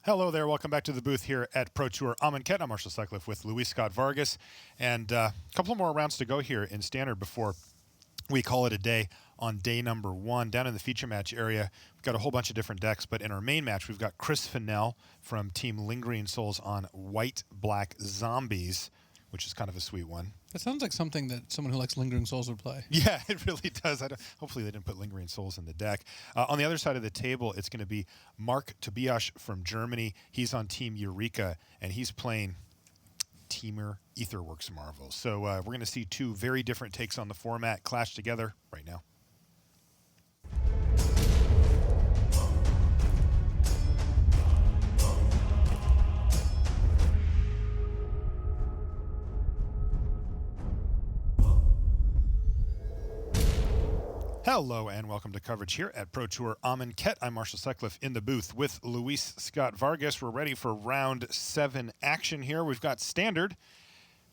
Hello there, welcome back to the booth here at Pro Tour Amonkhet. I'm Marshall Sutcliffe with Luis Scott Vargas, and a couple more rounds to go here in Standard before we call it a day on day number 1. Down in the feature match area, we've got a whole bunch of different decks, but in our main match, we've got Chris Fennell from Team Lingering Souls on White-Black Zombies, which is kind of a sweet one. That sounds like something that someone who likes Lingering Souls would play. Yeah, it really does. Hopefully they didn't put Lingering Souls in the deck. On the other side of the table, it's going to be Marc Tobiasch from Germany. He's on Team EUreka, and he's playing Teamer Aetherworks Marvel. So we're going to see two very different takes on the format clash together right now. Hello and welcome to coverage here at Pro Tour Amonkhet. I'm Marshall Sutcliffe in the booth with Luis Scott Vargas. We're ready for round 7 action here. We've got Standard.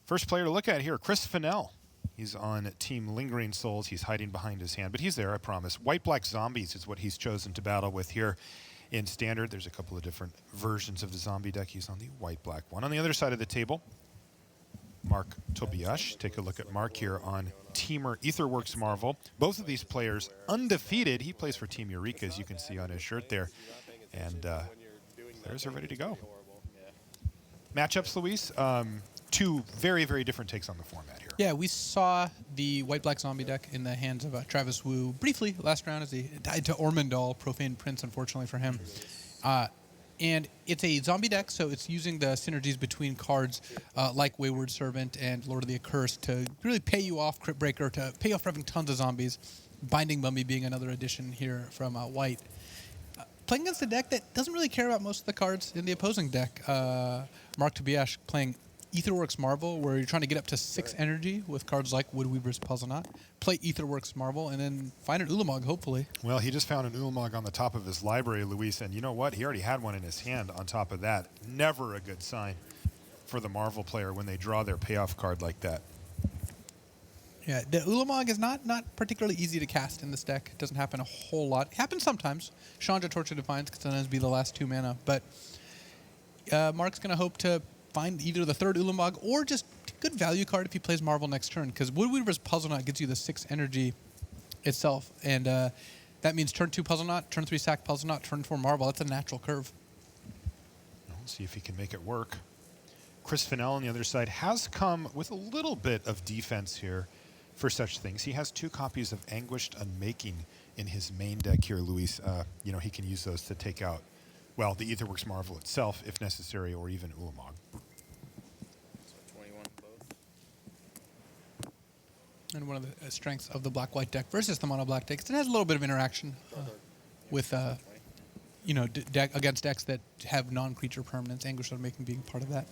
First player to look at here, Chris Fennell. He's on Team Lingering Souls. He's hiding behind his hand, but he's there, I promise. White-Black Zombies is what he's chosen to battle with here in Standard. There's a couple of different versions of the zombie deck. He's on the white-black one. On the other side of the table, Marc Tobiasch. Take a look at Marc here on Teamer Aetherworks Marvel. Both of these players undefeated. He plays for Team EUreka, as you can see on his shirt there. And players are ready to go. Matchups, Luis. Two very, very different takes on the format here. Yeah, we saw the White-Black Zombie deck in the hands of Travis Wu briefly last round as he died to Ormondal, Profane Prince, unfortunately for him. And it's a zombie deck, so it's using the synergies between cards like Wayward Servant and Lord of the Accursed to really pay you off, Crypt Breaker, to pay off for having tons of zombies. Binding Mummy being another addition here from White. Playing against a deck that doesn't really care about most of the cards in the opposing deck. Marc Tobiasch playing Aetherworks Marvel, where you're trying to get up to 6 energy with cards like Woodweaver's Puzzle-Knot. Play Aetherworks Marvel, and then find an Ulamog, hopefully. Well, he just found an Ulamog on the top of his library, Luis, and you know what? He already had one in his hand on top of that. Never a good sign for the Marvel player when they draw their payoff card like that. Yeah, the Ulamog is not particularly easy to cast in this deck. It doesn't happen a whole lot. It happens sometimes. Chandra Torch of Defiance can sometimes be the last 2 mana, but Mark's going to hope to find either the 3rd Ulamog or just a good value card if he plays Marvel next turn, because Woodweaver's Puzzle-Knot gives you the 6 energy itself, and that means turn 2 Puzzle-Knot, turn 3 sack Puzzle-Knot, turn 4 Marvel. That's a natural curve. We'll see if he can make it work. Chris Fennell on the other side has come with a little bit of defense here for such things. He has 2 copies of Anguished Unmaking in his main deck here, Luis. You know, he can use those to take out, well, the Aetherworks Marvel itself, if necessary, or even Ulamog. So 21 both. And one of the strengths of the black-white deck versus the mono-black deck is it has a little bit of interaction with, you know, against decks that have non-creature permanents, Anguished Unmaking being part of that.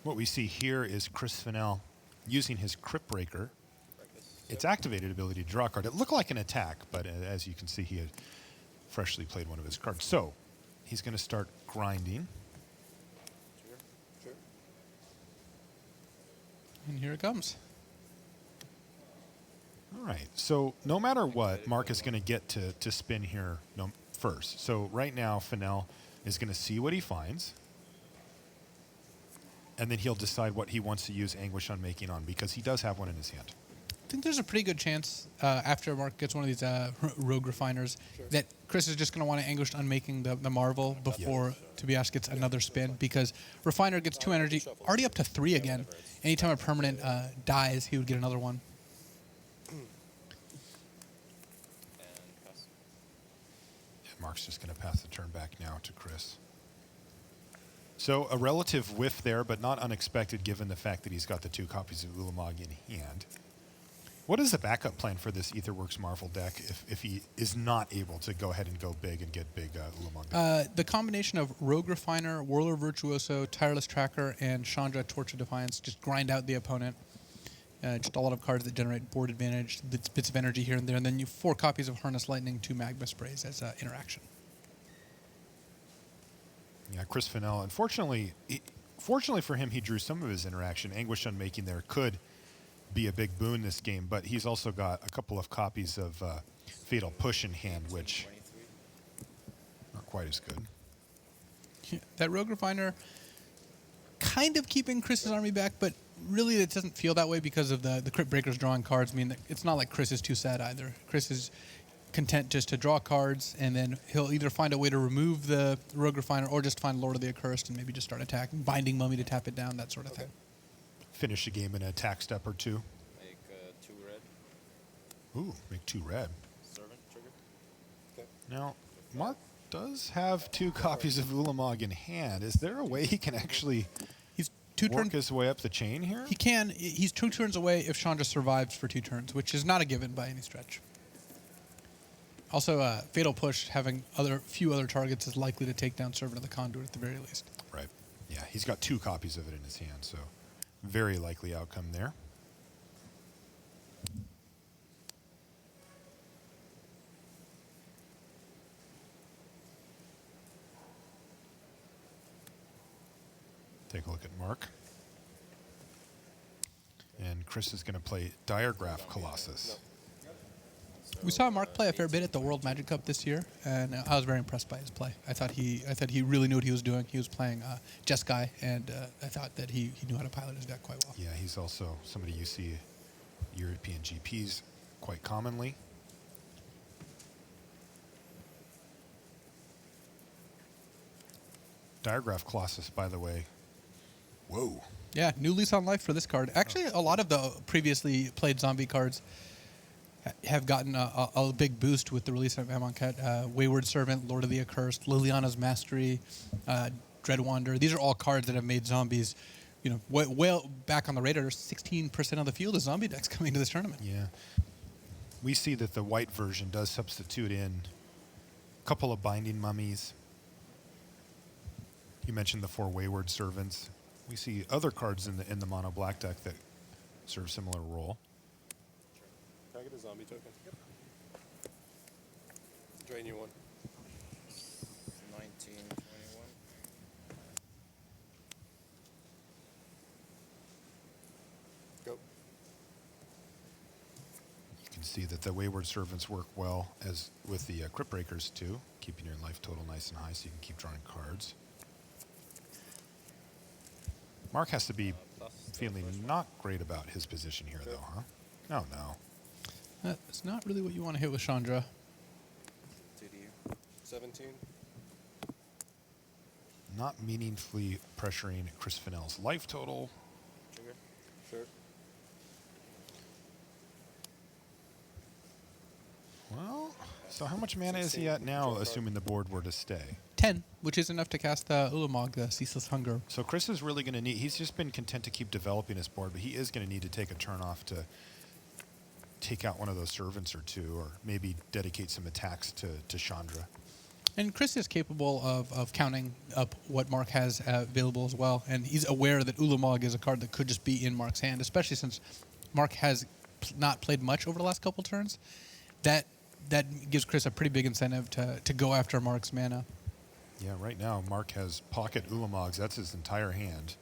What we see here is Chris Fennell using his Crypt Breaker. Its activated ability to draw a card. It looked like an attack, but as you can see, he had freshly played one of his cards. So he's going to start grinding. Sure. And here it comes. All right. So no matter what, Mark is going to get to spin here first. So right now, Fennell is going to see what he finds. And then he'll decide what he wants to use Anguish Unmaking on, because he does have one in his hand. I think there's a pretty good chance after Mark gets one of these Rogue Refiners that Chris is just going to want to Anguished Unmaking the Marvel before Tobiasch gets another spin, because Refiner gets 2 energy, already up to 3 again. Anytime a permanent dies, he would get another one. And Mark's just going to pass the turn back now to Chris. So a relative whiff there, but not unexpected given the fact that he's got the 2 copies of Ulamog in hand. What is the backup plan for this Aetherworks Marvel deck if he is not able to go ahead and go big and get big Ulamog? The combination of Rogue Refiner, Whirler Virtuoso, Tireless Tracker, and Chandra Torch of Defiance just grind out the opponent. Just a lot of cards that generate board advantage, bits of energy here and there, and then you 4 copies of Harness Lightning, 2 Magma Sprays as interaction. Yeah, Chris Fennell. Unfortunately, fortunately for him, he drew some of his interaction. Anguish Unmaking there could be a big boon this game, but he's also got a couple of copies of Fatal Push in hand, which not quite as good. That Rogue Refiner kind of keeping Chris's army back, but really it doesn't feel that way because of the Crypt Breakers drawing cards. I mean, it's not like Chris is too sad either. Chris is content just to draw cards, and then he'll either find a way to remove the Rogue Refiner or just find Lord of the Accursed and maybe just start attacking, binding Mummy to tap it down, that sort of thing. Finish the game in an attack step or two. Make 2 red. Ooh, make 2 red. Servant trigger. Okay. Now, Mark does have 2 copies of Ulamog in hand. Is there a way he can actually He's 2 work turns. his way up the chain here? He can. He's 2 turns away if Chandra survives for 2 turns, which is not a given by any stretch. Also, Fatal Push, having few other targets, is likely to take down Servant of the Conduit at the very least. Right. Yeah, he's got 2 copies of it in his hand, so very likely outcome there. Take a look at Mark. And Chris is going to play Diregraph Colossus. We saw Mark play a fair bit at the World Magic Cup this year, and I was very impressed by his play. I thought he really knew what he was doing. He was playing Jeskai, and I thought that he knew how to pilot his deck quite well. Yeah, he's also somebody you see European GPs quite commonly. Diregraph Colossus, by the way. Whoa. Yeah, new lease on life for this card. Actually, a lot of the previously played zombie cards have gotten a big boost with the release of Amonkhet. Wayward Servant, Lord of the Accursed, Liliana's Mastery, Dreadwander. These are all cards that have made zombies, well back on the radar. 16% of the field is zombie decks coming to this tournament. Yeah. We see that the white version does substitute in a couple of Binding Mummies. You mentioned the 4 Wayward Servants. We see other cards in the mono black deck that serve similar role. Can I get a zombie token? Yep. Drain you 1. 19, 21. Go. You can see that the Wayward Servants work well as with the Crypt Breakers too, keeping your life total nice and high so you can keep drawing cards. Mark has to be feeling not great about his position here, though, huh? Oh, no. That's not really what you want to hit with Chandra. 2 to you. 17. Not meaningfully pressuring Chris Fennell's life total. Trigger. Sure. Well, so how much mana is he at now, assuming the board were to stay? 10, which is enough to cast the Ulamog, the Ceaseless Hunger. So Chris is really going to need, he's just been content to keep developing his board, but he is going to need to take a turn off to take out one of those servants or 2, or maybe dedicate some attacks to Chandra. And Chris is capable of counting up what Mark has available as well, and he's aware that Ulamog is a card that could just be in Mark's hand, especially since Mark has not played much over the last couple turns. That gives Chris a pretty big incentive to go after Mark's mana. Yeah, right now Mark has pocket Ulamogs. That's his entire hand.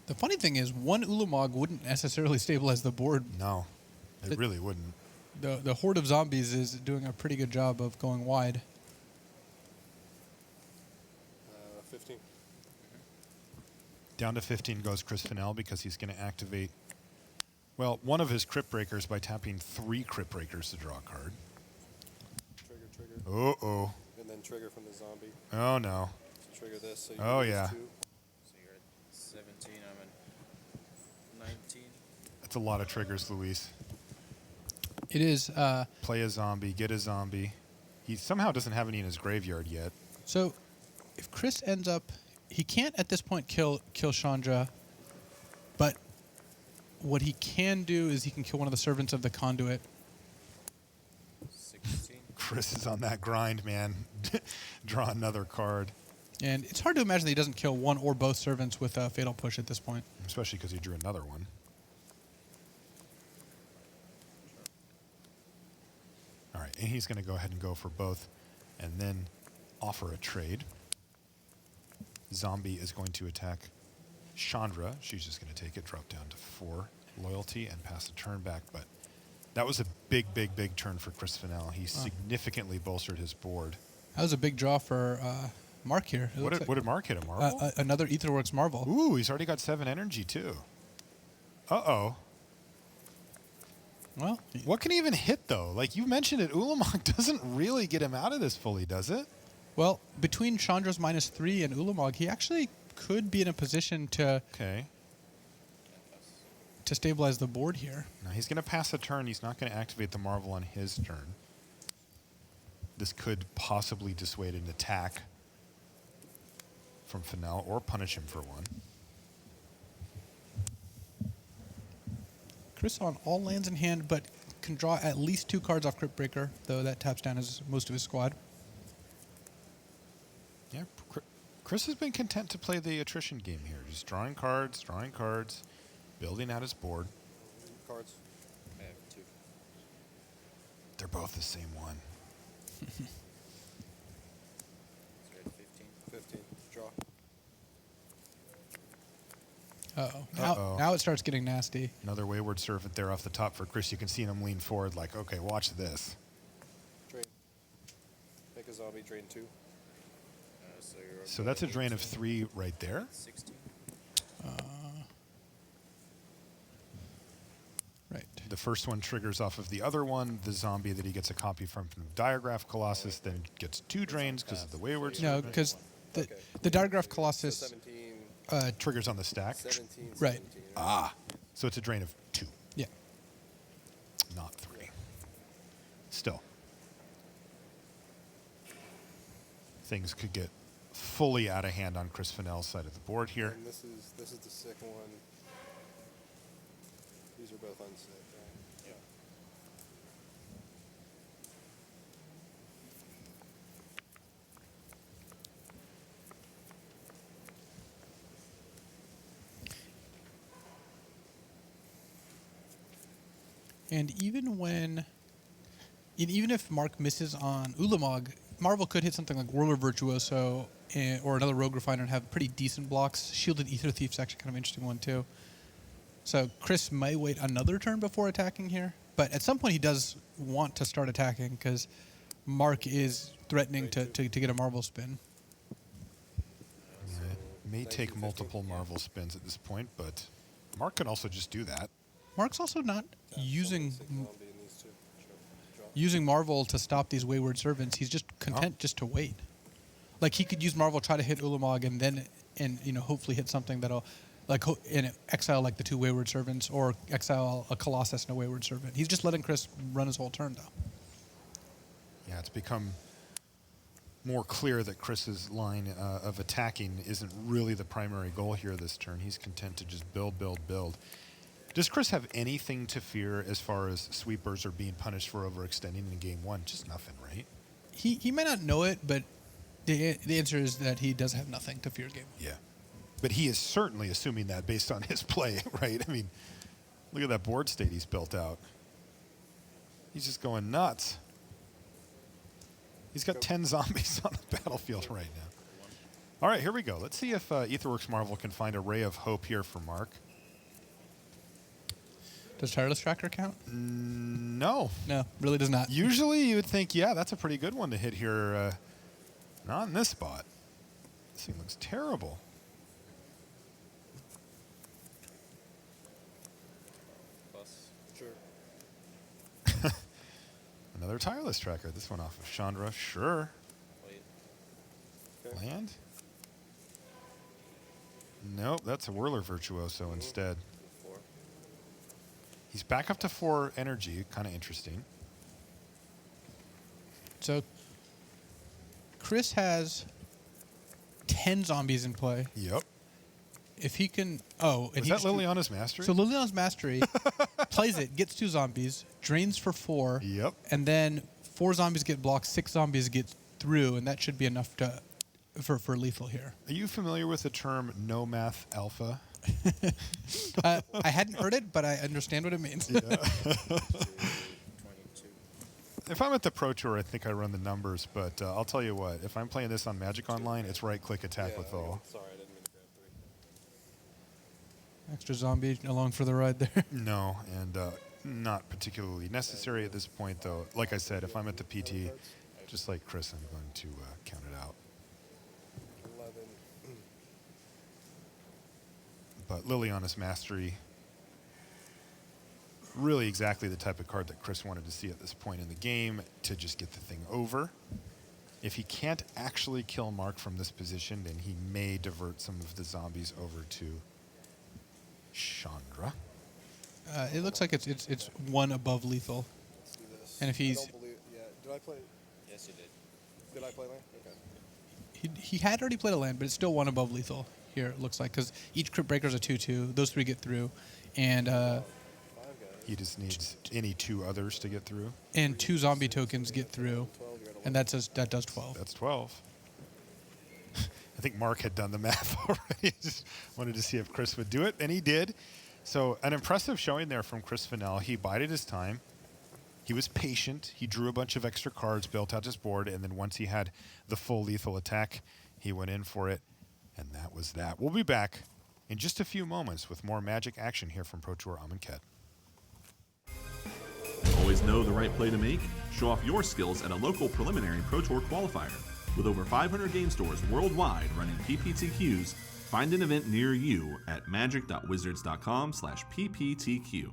The funny thing is, one Ulamog wouldn't necessarily stabilize the board. No, it really wouldn't. The horde of zombies is doing a pretty good job of going wide. 15. Down to 15 goes Chris Fennell because he's going to activate, well, one of his Crypt Breakers by tapping 3 Crypt Breakers to draw a card. Trigger. Uh-oh. And then trigger from the zombie. Oh, no. So trigger this. So you Oh, lose yeah. 2. So you're at 17, I'm at 19. That's a lot of triggers, Luis. It is. Play a zombie, get a zombie. He somehow doesn't have any in his graveyard yet. So, if Chris ends up, he can't at this point kill Chandra, but what he can do is he can kill one of the servants of the conduit. 16. Chris is on that grind, man. Draw another card. And it's hard to imagine that he doesn't kill one or both servants with a Fatal Push at this point. Especially because he drew another one. All right, and he's going to go ahead and go for both and then offer a trade. Zombie is going to attack Chandra. She's just going to take it, drop down to 4 loyalty, and pass the turn back. But that was a big turn for Chris Fennell. He significantly bolstered his board. That was a big draw for Mark here. It What looks did, like what did Mark hit? A marvel? another Aetherworks Marvel. Ooh, he's already got 7 energy, too. Uh-oh. Well, What can he even hit, though? Like, you mentioned it, Ulamog doesn't really get him out of this fully, does it? well, between Chandra's -3 and Ulamog, he actually could be in a position to Okay. stabilize the board here. Now, he's going to pass a turn. He's not going to activate the marvel on his turn. This could possibly dissuade an attack from Fennell or punish him for one. Chris on all lands in hand, but can draw at least 2 cards off Crypt Breaker, though that taps down most of his squad. Yeah, Chris has been content to play the attrition game here. Just drawing cards, building out his board. Cards. I have 2. They're both the same one. Straight 15. 15. Draw. Uh-oh. Uh-oh. Now it starts getting nasty. Another Wayward Servant there off the top for Chris. You can see him lean forward like, okay, watch this. Drain. Make a zombie drain 2. So you're So that's a drain of 3 right there. 16. Right. The first one triggers off of the other one. The zombie that he gets a copy from Diagraph Colossus then gets 2 drains because of the Wayward No, Servant. because the, Okay. the Diagraph So Colossus 17. Triggers on the stack. 17. Right. 17. Ah. So it's a drain of 2, yeah. not 3. Still. Things could get fully out of hand on Chris Fennell's side of the board here. And this is the sick one. These are both unsick, right? Yeah. And even if Mark misses on Ulamog, Marvel could hit something like Whirler Virtuoso or another Rogue Refiner and have pretty decent blocks. Shielded Ether Thief's actually kind of an interesting one too. So Chris may wait another turn before attacking here, but at some point he does want to start attacking because Mark is threatening to get a Marvel spin. Yeah, it may take multiple Marvel spins at this point, but Mark could also just do that. Mark's also not using Sick zombie in these 2. Sure. Draw. using Marvel to stop these Wayward Servants. He's just content just to wait. Like he could use Marvel, try to hit Ulamog, and then hopefully hit something that'll exile like the 2 Wayward Servants or exile a Colossus and a Wayward Servant. He's just letting Chris run his whole turn though. Yeah, it's become more clear that Chris's line of attacking isn't really the primary goal here this turn. He's content to just build. Does Chris have anything to fear as far as sweepers are being punished for overextending in game 1? Just nothing, right? He may not know it, but the answer is that he does have nothing to fear game. Yeah. But he is certainly assuming that based on his play, right? I mean, look at that board state he's built out. He's just going nuts. He's got 10 zombies on the battlefield right now. All right, here we go. Let's see if Aetherworks Marvel can find a ray of hope here for Mark. Does Tireless Tracker count? No. No, really does not. Usually you would think, yeah, that's a pretty good one to hit here. Not in this spot. This thing looks terrible. Plus. Sure. Another Tireless Tracker. This one off of Chandra. Sure. Wait. Okay. Land? Nope, that's a Whirler Virtuoso instead. 4. He's back up to 4 energy. Kind of interesting. So Chris has 10 zombies in play. Yep. If he can, and Is he that just- Liliana's Mastery? So Liliana's Mastery plays it, gets 2 zombies, drains for 4, Yep. and then 4 zombies get blocked, 6 zombies get through, and that should be enough for lethal here. Are you familiar with the term no math alpha? I hadn't heard it, but I understand what it means. 22. If I'm at the Pro Tour, I think I run the numbers, but I'll tell you what. If I'm playing this on Magic Online, it's right-click attack with all. Sorry, I didn't mean to grab 3. Extra zombie along for the ride there. No, and not particularly necessary at this point, though. Like I said, if I'm at the PT, Just like Chris, I'm going to count it out. 11. But Liliana's Mastery, really exactly the type of card that Chris wanted to see at this point in the game to just get the thing over. If he can't actually kill Marc from this position, then he may divert some of the zombies over to Chandra. It looks like it's one above lethal. Let's do this. And if he's- I don't believe. Yeah. Did I play? Yes, you did. Did I play land? Okay. He had already played a land, but it's still one above lethal here, it looks like, because each crypt breaker is a 2/2. Those 3 get through. And 5 guys. He just needs any 2 others to get through. 2 zombie tokens get through. 12. You're at And that does 12. That's 12. I think Marc had done the math already. Just wanted to see if Chris would do it, and he did. So an impressive showing there from Chris Fennell. He bided his time. He was patient. He drew a bunch of extra cards, built out his board, and then once he had the full lethal attack, he went in for it, and that was that. We'll be back in just a few moments with more Magic action here from Pro Tour Amonkhet. Always know the right play to make? Show off your skills at a local preliminary Pro Tour qualifier. With over 500 game stores worldwide running PPTQs, find an event near you at magic.wizards.com/PPTQ.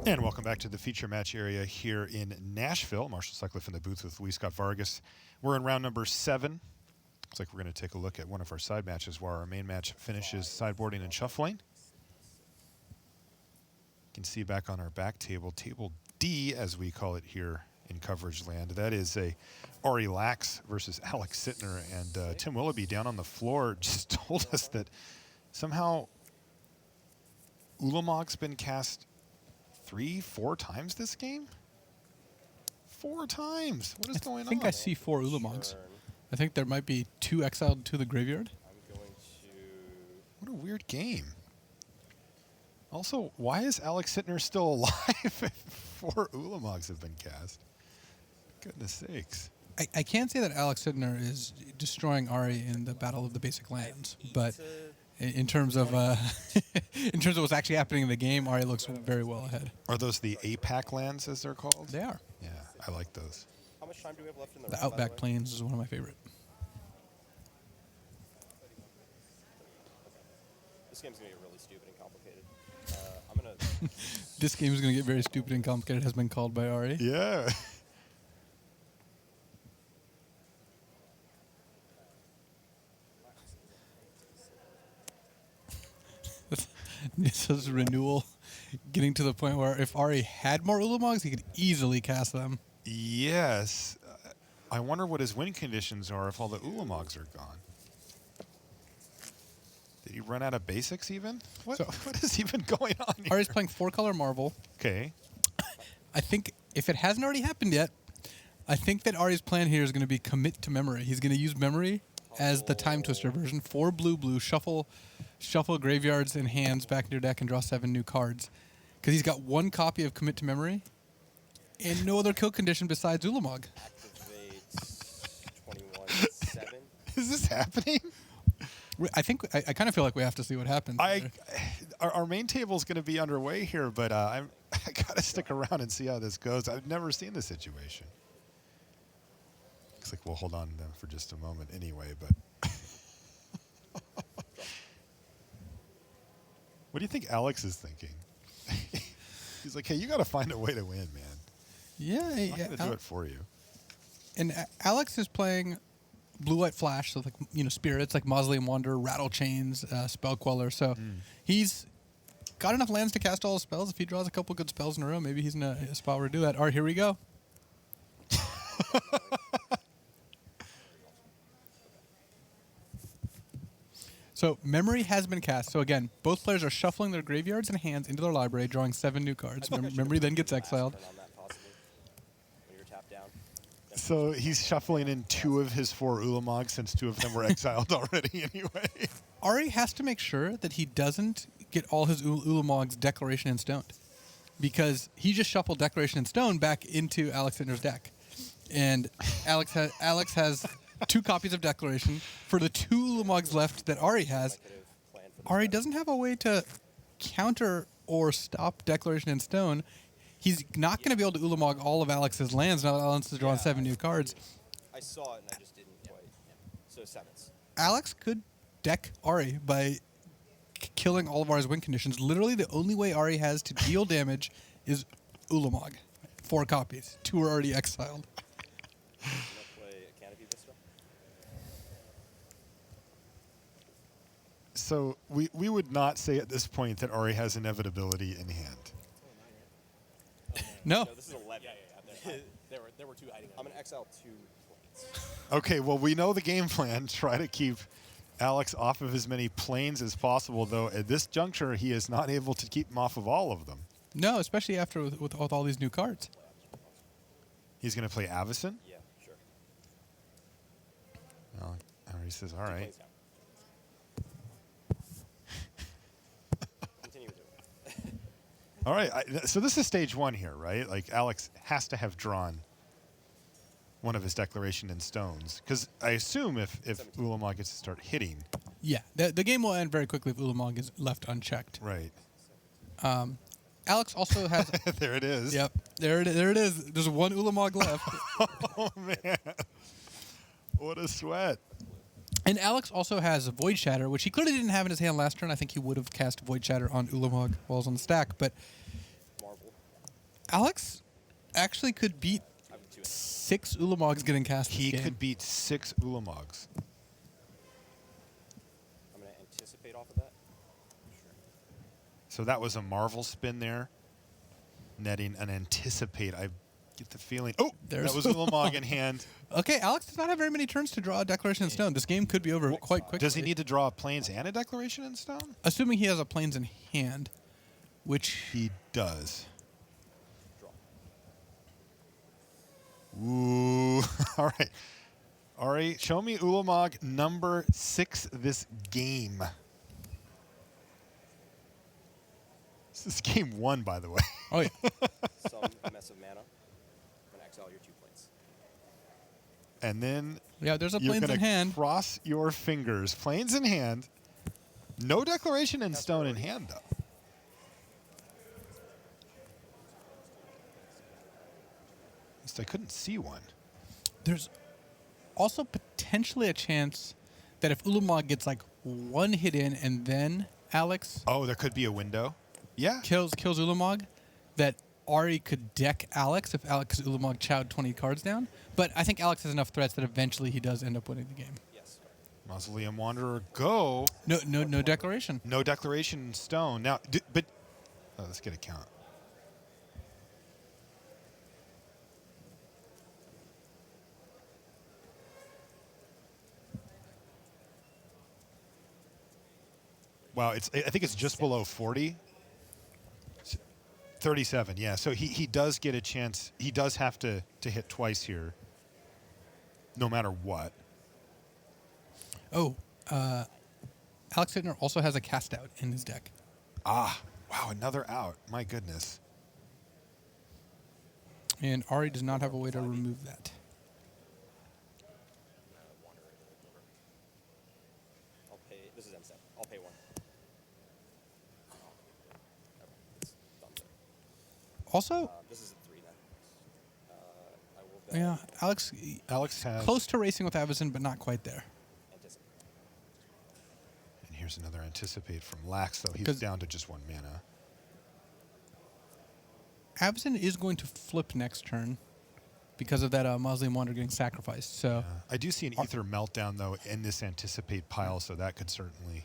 And welcome back to the feature match area here in Nashville. Marshall Sutcliffe in the booth with Luis Scott Vargas. We're in round number 7. Looks like we're going to take a look at one of our side matches while our main match finishes sideboarding and shuffling. You can see back on our back table, table D, as we call it here in coverage land. That is a Ari Lax versus Alex Sittner, and Tim Willoughby down on the floor just told us that somehow Ulamog's been cast 3-4 times this game. 4 times. What is going on? I think I see 4 Ulamogs. I think there might be 2 exiled to the graveyard. I'm going to. What a weird game. Also, why is Alex Sittner still alive if 4 Ulamogs have been cast? Goodness sakes. I can't say that Alex Sittner is destroying Ari in the Battle of the Basic Lands, but in terms of in terms of what's actually happening in the game, Ari looks very well ahead. Are those the APAC lands, as they're called? They are. Yeah, I like those. How much time do we have left in the The round, by Outback way? Plains is one of my favorite. This game's gonna get really stupid and complicated. I'm gonna. This game is going to get very stupid and complicated, has been called by Ari. Yeah. Nissa's renewal getting to the point where if Ari had more Ulamogs, he could easily cast them. Yes. I wonder what his win conditions are if all the Ulamogs are gone. Did he run out of basics even? What, So- what is even going on here? Ari's playing 4-color Marvel. Okay. I think if it hasn't already happened yet, I think that Ari's plan here is going to be commit to memory. He's going to use memory as the time twister version. 4 blue, shuffle graveyards and hands back into your deck and draw 7 new cards. Because he's got 1 copy of commit to memory and no other kill condition besides Ulamog. Activate 21-7. Is this happening? I think I kind of feel like we have to see what happens. Our main table is going to be underway here, but I got to stick around and see how this goes. I've never seen this situation. Looks like we'll hold on to them for just a moment anyway, but what do you think Alex is thinking? He's like, hey, you got to find a way to win, man. Yeah, I'm not going to do it for you. And Alex is playing blue-white flash, so like spirits like Mausoleum Wanderer, Rattle Chains, Spell Queller. So he's got enough lands to cast all his spells. If he draws a couple good spells in a row, maybe he's in a spot where to do that. All right, here we go. So memory has been cast. So again, both players are shuffling their graveyards and hands into their library, drawing 7 new cards. Memory then gets exiled. On that, possibly. When you're tapped down. So he's shuffling in 2 of his 4 Ulamogs since 2 of them were exiled already anyway. Ari has to make sure that he doesn't get all his Ulamog's Declaration in Stone, because he just shuffled Declaration in Stone back into Alex Sittner's deck, and Alex has 2 copies of Declaration. For the 2 Ulamogs left that Ari has, Ari doesn't have a way to counter or stop Declaration in Stone. He's not going to be able to Ulamog all of Alex's lands now that Alex has drawn 7 new cards. I saw it and I just didn't quite. So 7s. Alex could deck Ari by killing all of Ari's win conditions. Literally, the only way Ari has to deal damage is Ulamog. 4 copies. 2 are already exiled. I'm gonna play a Canopy Vista. So we would not say at this point that Ari has inevitability in hand. No. No, this is 11. There were 2 hiding. I'm gonna exile 2 planes. Okay, well, we know the game plan. Try to keep Alex off of as many planes as possible, though at this juncture, he is not able to keep him off of all of them. No, especially after with all these new cards. He's going to play Avacyn? Yeah, sure. Well, Ari says, all right. Plays down. Continue with it. All right, so this is stage 1 here, right? Like, Alex has to have drawn one of his Declaration in Stones. Because I assume if Ulamog gets to start hitting. Yeah, the game will end very quickly if Ulamog is left unchecked. Right. Alex also has... There it is. Yep, there it is. There's 1 Ulamog left. Oh, man. What a sweat. And Alex also has Void Shatter, which he clearly didn't have in his hand last turn. I think he would have cast Void Shatter on Ulamog while he's on the stack. But Marvel. Alex actually could beat I have 2 in 6 Ulamogs getting cast this He game. could beat 6 Ulamogs. I'm gonna anticipate off of that. Sure. So that was a Marvel spin there. Netting an Anticipate. Get the feeling. Oh, There's that was Ulamog in hand. Okay, Alex does not have very many turns to draw a Declaration in Stone. This game could be over quite quickly. Does he need to draw a Plains and a Declaration in Stone? Assuming he has a Plains in hand, which... He does. Ooh. All right. Ari, show me Ulamog number 6 this game. This is game 1, by the way. Oh, yeah. Some mess of mana. And exile your 2 planes. And then Yeah, there's a you're Plains in gonna hand. cross your fingers. Plains in hand. No Declaration in Stone in hand, though. At least I couldn't see one. There's also potentially a chance that if Ulamog gets like one hit in and then Alex Oh, there could be a window. Yeah. kills Ulamog, that Ari could deck Alex if Alex Ulamog chowed 20 cards down. But I think Alex has enough threats that eventually he does end up winning the game. Yes. Mausoleum Wanderer, go. No declaration. No Declaration in Stone. Now, let's get a count. Wow, I think it's just below 40. 37, yeah. So he does get a chance. He does have to hit twice here, no matter what. Oh, Alex Sittner also has a cast out in his deck. Ah, wow, another out. My goodness. And Ari does not have a way to remove that. I'll pay. This is M7. I'll pay 1. It's done. Also, This is a 3 then. I will yeah, Alex Alex has. close to racing with Avacyn, but not quite there. anticipate. And here's another Anticipate from Lax, though. He's 'Cause- down to just 1 mana. Avacyn is going to flip next turn because of that Mausoleum Wanderer getting sacrificed. So I do see an Ether Meltdown, though, in this Anticipate pile, so that could certainly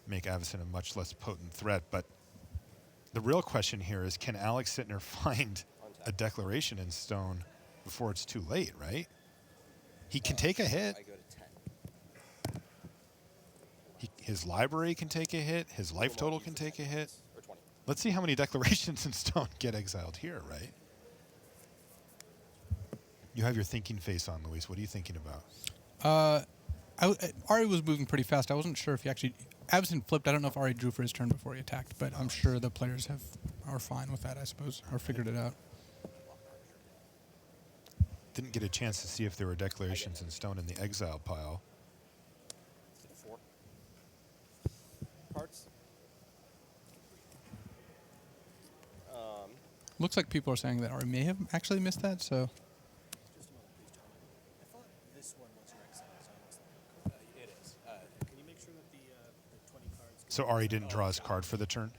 make Avacyn a much less potent threat. But the real question here is, can Alex Sittner find a Declaration in Stone before it's too late, right? He can take a hit. I go to 10. His library can take a hit. His life total can take a hit. Or 20. Let's see how many Declarations in Stone get exiled here, right? You have your thinking face on, Luis. What are you thinking about? Ari was moving pretty fast. I wasn't sure if he actually... Avacyn flipped. I don't know if Ari drew for his turn before he attacked, but I'm sure the players are fine with that, I suppose, or figured it out. Didn't get a chance to see if there were Declarations in Stone in the exile pile. Is it 4 cards? Looks like people are saying that Ari may have actually missed that, so... I thought this one was your exile, so I must have. It is. Can you make sure that the 20 cards... So Ari didn't draw his card for the turn?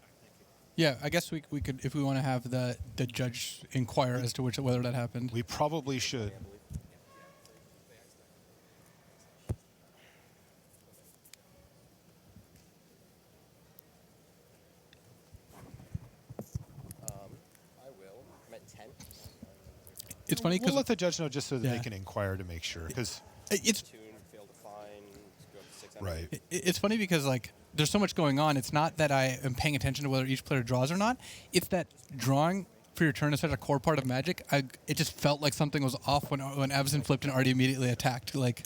Yeah, I guess we could, if we want to have the judge inquire as to whether that happened. We probably should. I will. I'm at 10. It's funny We'll because let the judge know just so that Yeah. they can inquire to make sure. Because it's Tune, failed to find. Go up to 6. right, it's funny because like there's so much going on. It's not that I am paying attention to whether each player draws or not. It's that drawing for your turn is such a core part of Magic. It just felt like something was off when Avacyn flipped and already immediately attacked. Like,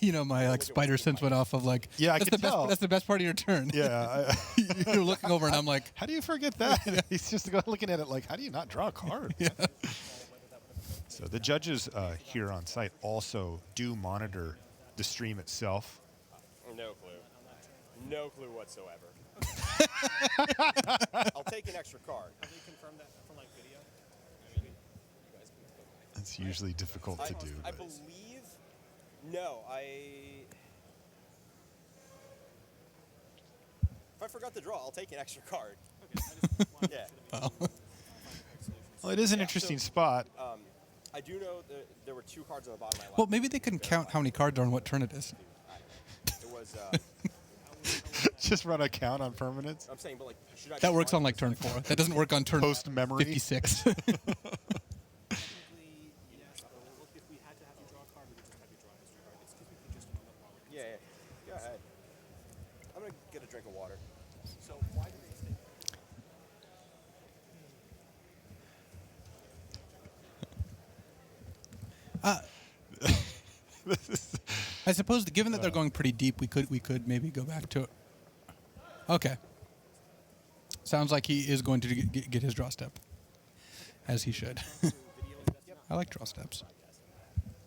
you know, my like spider sense went off of like, Yeah, I that's could the tell. best. That's the best part of your turn. yeah. You're looking over and I'm like, How do you forget that? He's just looking at it like, how do you not draw a card? So the judges here on site also do monitor the stream itself. No clue. No clue whatsoever. I'll take an extra card. Have they confirmed that from like video? I mean, you guys can. It's usually difficult to do. I but- believe. No, If I forgot to draw, I'll take an extra card. Okay, I just wanted Yeah. to be find the correct solution. Well, it is an Yeah, interesting so- spot. I do know that there were 2 cards on the bottom of my lap. well, maybe they can count how many cards are on what turn it is. It was. just run a count on permanents. I'm saying, but like, should I? That works try on like turn 4. That doesn't work on turn Post memory. 56. Technically, yes. But look, if we had to have you draw a card, we would just have you draw a history card. Excuse me for just a moment while we. Yeah, yeah. Go ahead. I'm gonna get a drink of water. So why do they stay? I suppose that given that they're going pretty deep, we could maybe go back to it. Okay. Sounds like he is going to get his draw step, as he should. I like draw steps.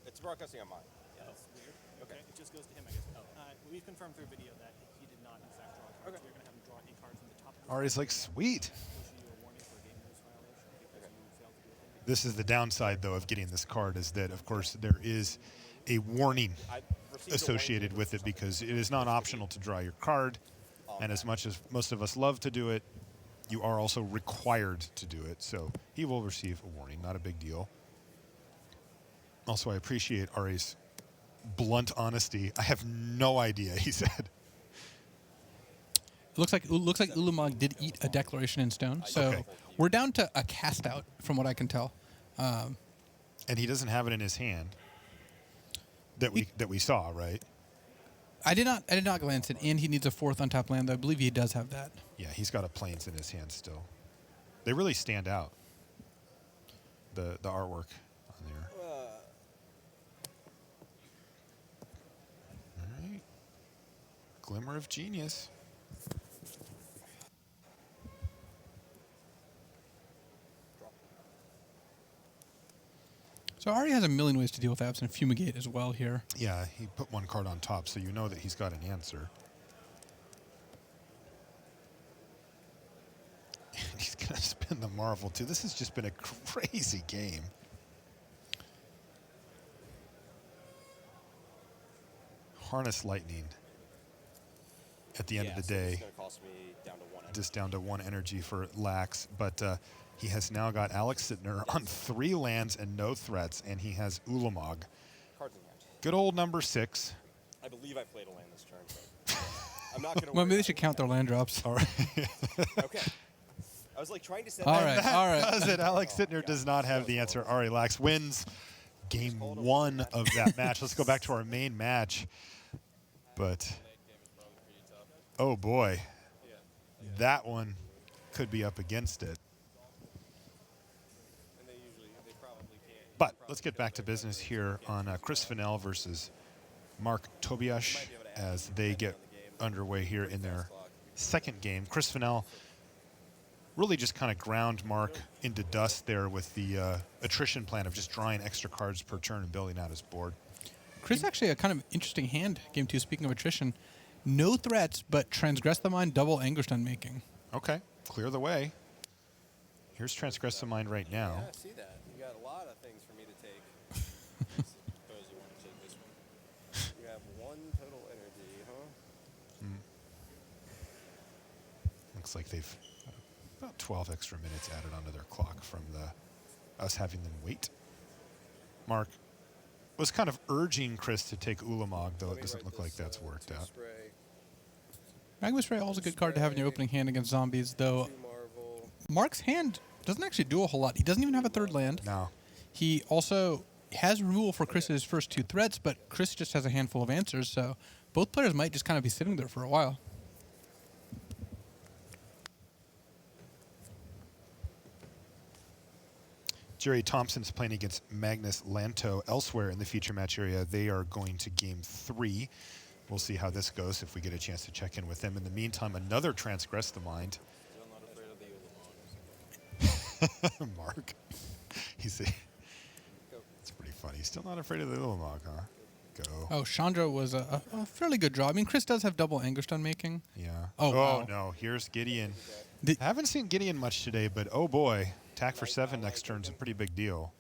It's broadcasting on mine. Yeah, that's weird. Okay. It just goes to him, I guess. We've confirmed through video that he did not, in fact, draw a card. Okay. So you're going to have him draw a card from the top of the Ari's like, sweet. issue you a warning for a game rules violation because you failed to do a thing. This is the downside, though, of getting this card is that, of course, there is a warning I received a associated warning with it because it is not optional to draw your card. And as much as most of us love to do it, you are also required to do it. So he will receive a warning. Not a big deal. Also, I appreciate Ari's blunt honesty. I have no idea, he said. It looks like Ulamog did eat a declaration in stone, so Okay. we're down to a cast out, from what I can tell. And he doesn't have it in his hand that we saw, right? I did not glance it, and he needs a 4th untapped land. Though I believe he does have that. Yeah, he's got a plains in his hand still. They really stand out. The artwork on there. All right. Glimmer of genius. So Ari has a million ways to deal with absent fumigate as well here. Yeah, he put one card on top, so you know that he's got an answer. And he's going to spin the Marvel, too. This has just been a crazy game. Harness Lightning at the end of the so day. It's gonna cost me down to 1. Just down to 1 energy for Lax, but he has now got Alex Sittner on 3 lands and no threats, and he has Ulamog. Cards in hand. Good old number 6. I believe I played a land this turn, but I'm not gonna. Well, worry maybe they about should it. count their land drops. All right. Okay. I was like trying to set. All that right, up. all right. Does it? Alex Sittner does not have the answer. Ari Lax wins game 1 of that match. Let's go back to our main match. But, oh boy, that one could be up against it. And they probably can't. But let's get back to business here on Chris Fennell versus Marc Tobiasch as they get underway here in their second game. Chris Fennell really just kind of ground Mark into dust there with the attrition plan of just drawing extra cards per turn and building out his board. Chris actually a kind of interesting hand, game 2, speaking of attrition. No threats, but transgress the mind, double Anguished Unmaking. Okay, clear the way. Here's Transgress the Mind right now. Yeah, I see that. You got a lot of things for me to take. I suppose you want to take this one. You have 1 total energy, huh? Looks like they've about 12 extra minutes added onto their clock from us having them wait. Mark was kind of urging Chris to take Ulamog, though it doesn't look like that's worked out. Spray, Magma Spray is a good card to have in your opening hand against zombies, though 2 Marvel. Mark's hand doesn't actually do a whole lot. He doesn't even have a 3rd land. No. He also has removal for Chris's first 2 threats, but Chris just has a handful of answers, so both players might just kind of be sitting there for a while. Jerry Thompson's playing against Magnus Lanto elsewhere in the feature match area. They are going to game 3. We'll see how this goes if we get a chance to check in with them. In the meantime, another Transgress the Mind. Still not afraid of the Ulamog. Mark. It's pretty funny. He's still not afraid of the Ulamog, huh? Go. Oh, Chandra was a fairly good draw. I mean, Chris does have double Anguished Unmaking. Yeah. Oh, wow. No. Here's Gideon. The- I haven't seen Gideon much today, but oh boy. Attack for 7 next turn's a pretty big deal.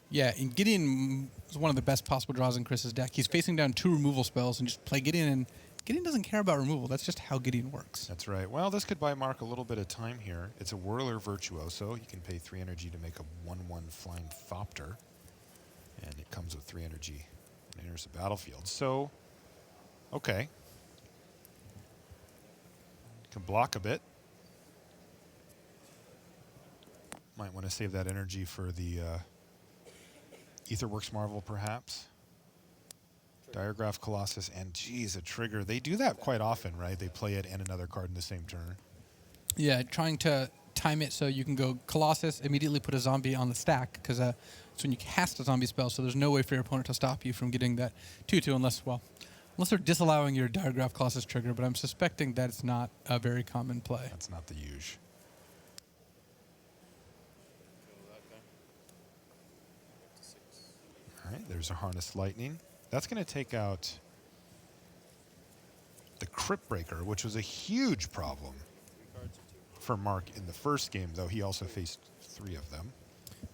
Yeah, and Gideon is one of the best possible draws in Chris's deck. He's facing down 2 removal spells and just play Gideon, and Gideon doesn't care about removal. That's just how Gideon works. That's right. Well, this could buy Mark a little bit of time here. It's a Whirler Virtuoso. You can pay 3 energy to make a 1/1 Flying Thopter. And it comes with 3 energy and enters the battlefield. So, okay. Can block a bit. Might want to save that energy for the Aetherworks Marvel, perhaps. Diregraph Colossus, and geez, a trigger. They do that quite often, right? They play it and another card in the same turn. Yeah, trying to time it so you can go Colossus, immediately put a zombie on the stack, because it's when you cast a zombie spell, so there's no way for your opponent to stop you from getting that 2/2 unless they're disallowing your Diregraph Colossus trigger, but I'm suspecting that it's not a very common play. That's not the usual. All right, there's a Harness Lightning. That's going to take out the Crypt Breaker, which was a huge problem for Marc in the first game, though he also faced 3 of them.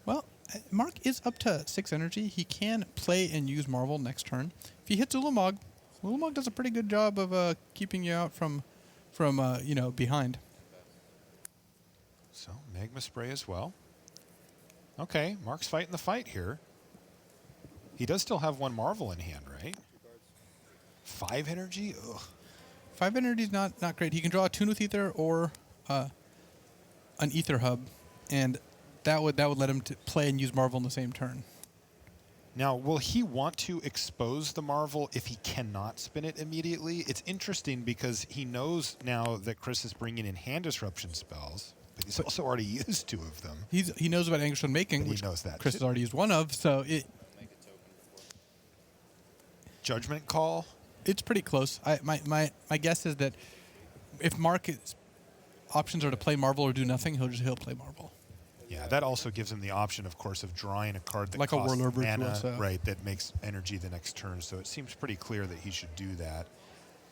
Well, Marc is up to 6 energy. He can play and use Marvel next turn. If he hits Ulamog, Ulamog does a pretty good job of keeping you out from behind. So, Magma Spray as well. Okay, Marc's fighting the fight here. He does still have 1 Marvel in hand, right? 5 energy? Ugh. 5 energy is not great. He can draw a Tune with Ether or an Ether Hub, and that would let him play and use Marvel in the same turn. Now, will he want to expose the Marvel if he cannot spin it immediately? It's interesting because he knows now that Chris is bringing in hand disruption spells, but he's also already used 2 of them. He knows about Anguish Unmaking, He which knows that Chris too. has already used 1 of, so Judgment Call? it's pretty close. My guess is that if Marc's options are to play Marvel or do nothing, he'll play Marvel. Yeah, that also gives him the option, of course, of drawing a card that Like a costs Warlord mana, Virtuoso. right, that makes energy the next turn. So it seems pretty clear that he should do that.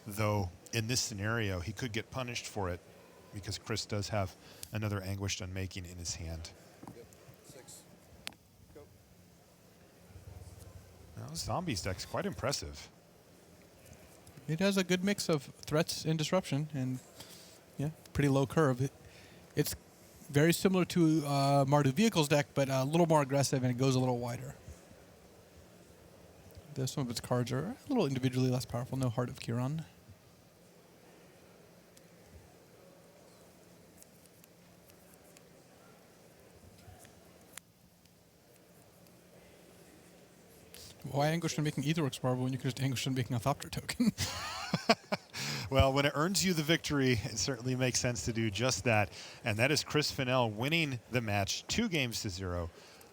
Though, in this scenario, he could get punished for it because Chris does have another Anguished Unmaking in his hand. Yep. 6. Go. Now, Zombies deck's quite impressive. It has a good mix of threats and disruption, and pretty low curve. It's very similar to Mardu Vehicles deck, but a little more aggressive, and it goes a little wider. Some of its cards are a little individually less powerful. No Heart of Kiron. Why Anguish on making Aetherworks Marvel when you could just Anguish on making a Thopter token? Well, when it earns you the victory, it certainly makes sense to do just that. And that is Chris Fennell winning the match 2-0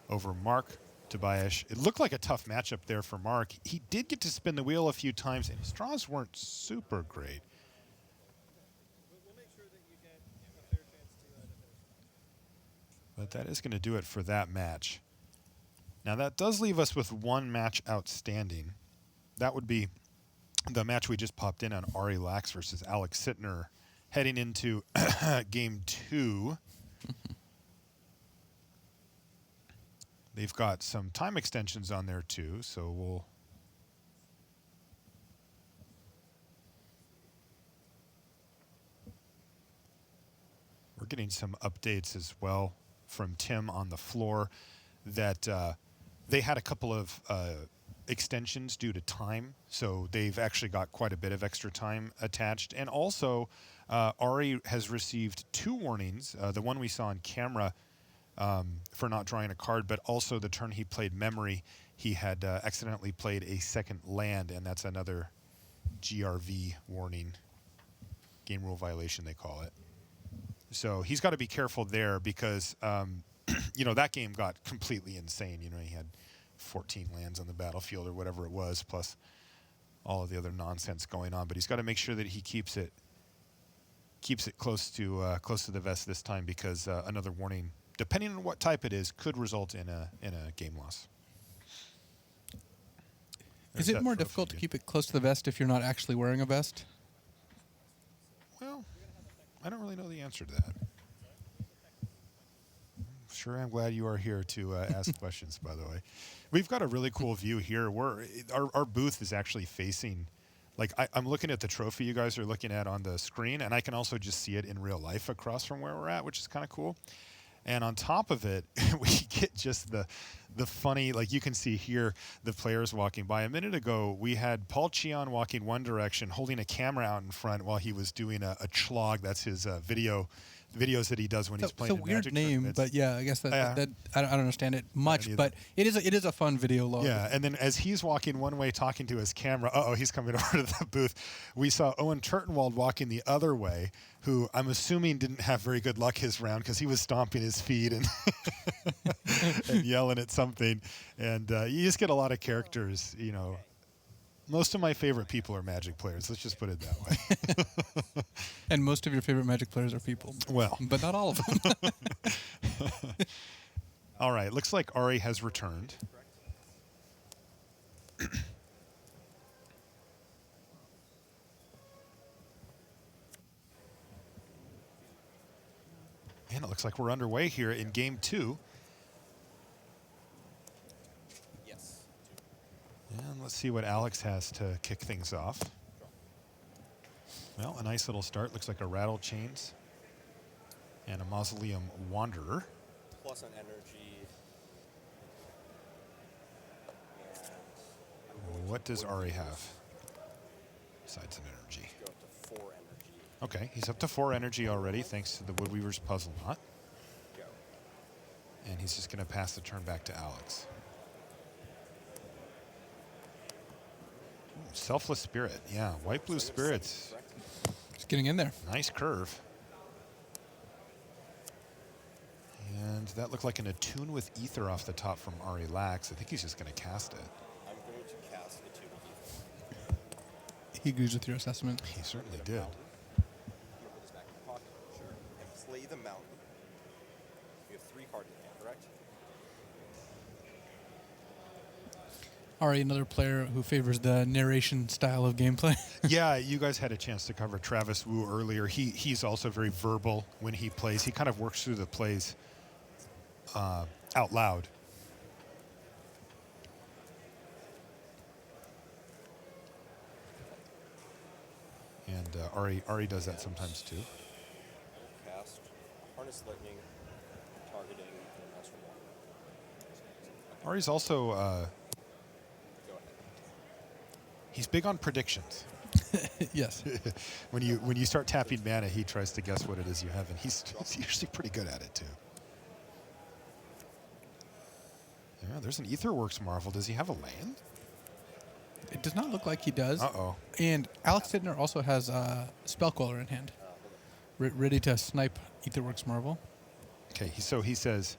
over Marc Tobiasch. It looked like a tough matchup there for Marc. He did get to spin the wheel a few times, and his draws weren't super great. We'll make sure that you get a fair chance to finish. But that is going to do it for that match. Now, that does leave us with 1 match outstanding. That would be the match we just popped in on Ari Lax versus Alex Sittner, heading into Game 2. They've got some time extensions on there, too, so we're getting some updates as well from Tim on the floor that they had a couple of extensions due to time, so they've actually got quite a bit of extra time attached. And also, Ari has received 2 warnings, the one we saw on camera for not drawing a card, but also the turn he played Memory, he had accidentally played a second land, and that's another GRV warning, game rule violation they call it. So he's got to be careful there because that game got completely insane. He had 14 lands on the battlefield or whatever it was, plus all of the other nonsense going on. But he's got to make sure that he keeps it close to the vest this time, because another warning, depending on what type it is, could result in a game loss. Is it more difficult to keep it close to the vest if you're not actually wearing a vest? Well, I don't really know the answer to that. Sure, I'm glad you are here to ask questions, by the way. We've got a really cool view here. Our booth is actually facing, I'm looking at the trophy you guys are looking at on the screen, and I can also just see it in real life across from where we're at, which is kind of cool. And on top of it, we get just the funny, like you can see here, the players walking by. A minute ago, we had Paul Cheon walking one direction, holding a camera out in front while he was doing a chlog. That's his videos that he does when he's playing. It's a weird Magic name, tournaments. but yeah, I guess that I don't understand it much, neither. but it is a fun video log. Yeah, and then as he's walking one way, talking to his camera, he's coming over to the booth. We saw Owen Turtenwald walking the other way, who I'm assuming didn't have very good luck his round because he was stomping his feet and and yelling at something. And you just get a lot of characters, you know. Most of my favorite people are Magic players. Let's just put it that way. And most of your favorite Magic players are people. Well. But not all of them. All right, looks like Ari has returned. And it looks like we're underway here in game 2. Yes. And let's see what Alex has to kick things off. Well, a nice little start. Looks like a Rattle Chains and a Mausoleum Wanderer. Plus an energy. And What does Ari have besides an energy? go up to 4 energy. Okay, he's up to 4 energy already thanks to the Woodweaver's Puzzle Knot. Go. And he's just going to pass the turn back to Alex. Ooh, Selfless Spirit. Yeah, White-Blue Spirits. Correct? Just getting in there. Nice curve. And that looked like an Attune with Ether off the top from Ari Lax. I think he's just going to cast it. I'm going to cast a 2 to Ether. He agrees with your assessment. He certainly did. I'm going to put this back in your pocket. Sure. And play the mountain. You have 3 cards in hand, correct? Ari, another player who favors the narration style of gameplay. Yeah, you guys had a chance to cover Travis Wu earlier. He's also very verbal when he plays. He kind of works through the plays out loud. And Ari does that sometimes too. Cast Harness Lightning, targeting an extra 1. Ari's also Go ahead. he's big on predictions. Yes. when you start tapping mana, he tries to guess what it is you have, and he's usually pretty good at it too. Yeah, there's an Aetherworks Marvel. Does he have a land? It does not look like he does. Uh-oh. And Alex Sidner also has a Spellcaller in hand, ready to snipe Aetherworks Marvel. Okay, so he says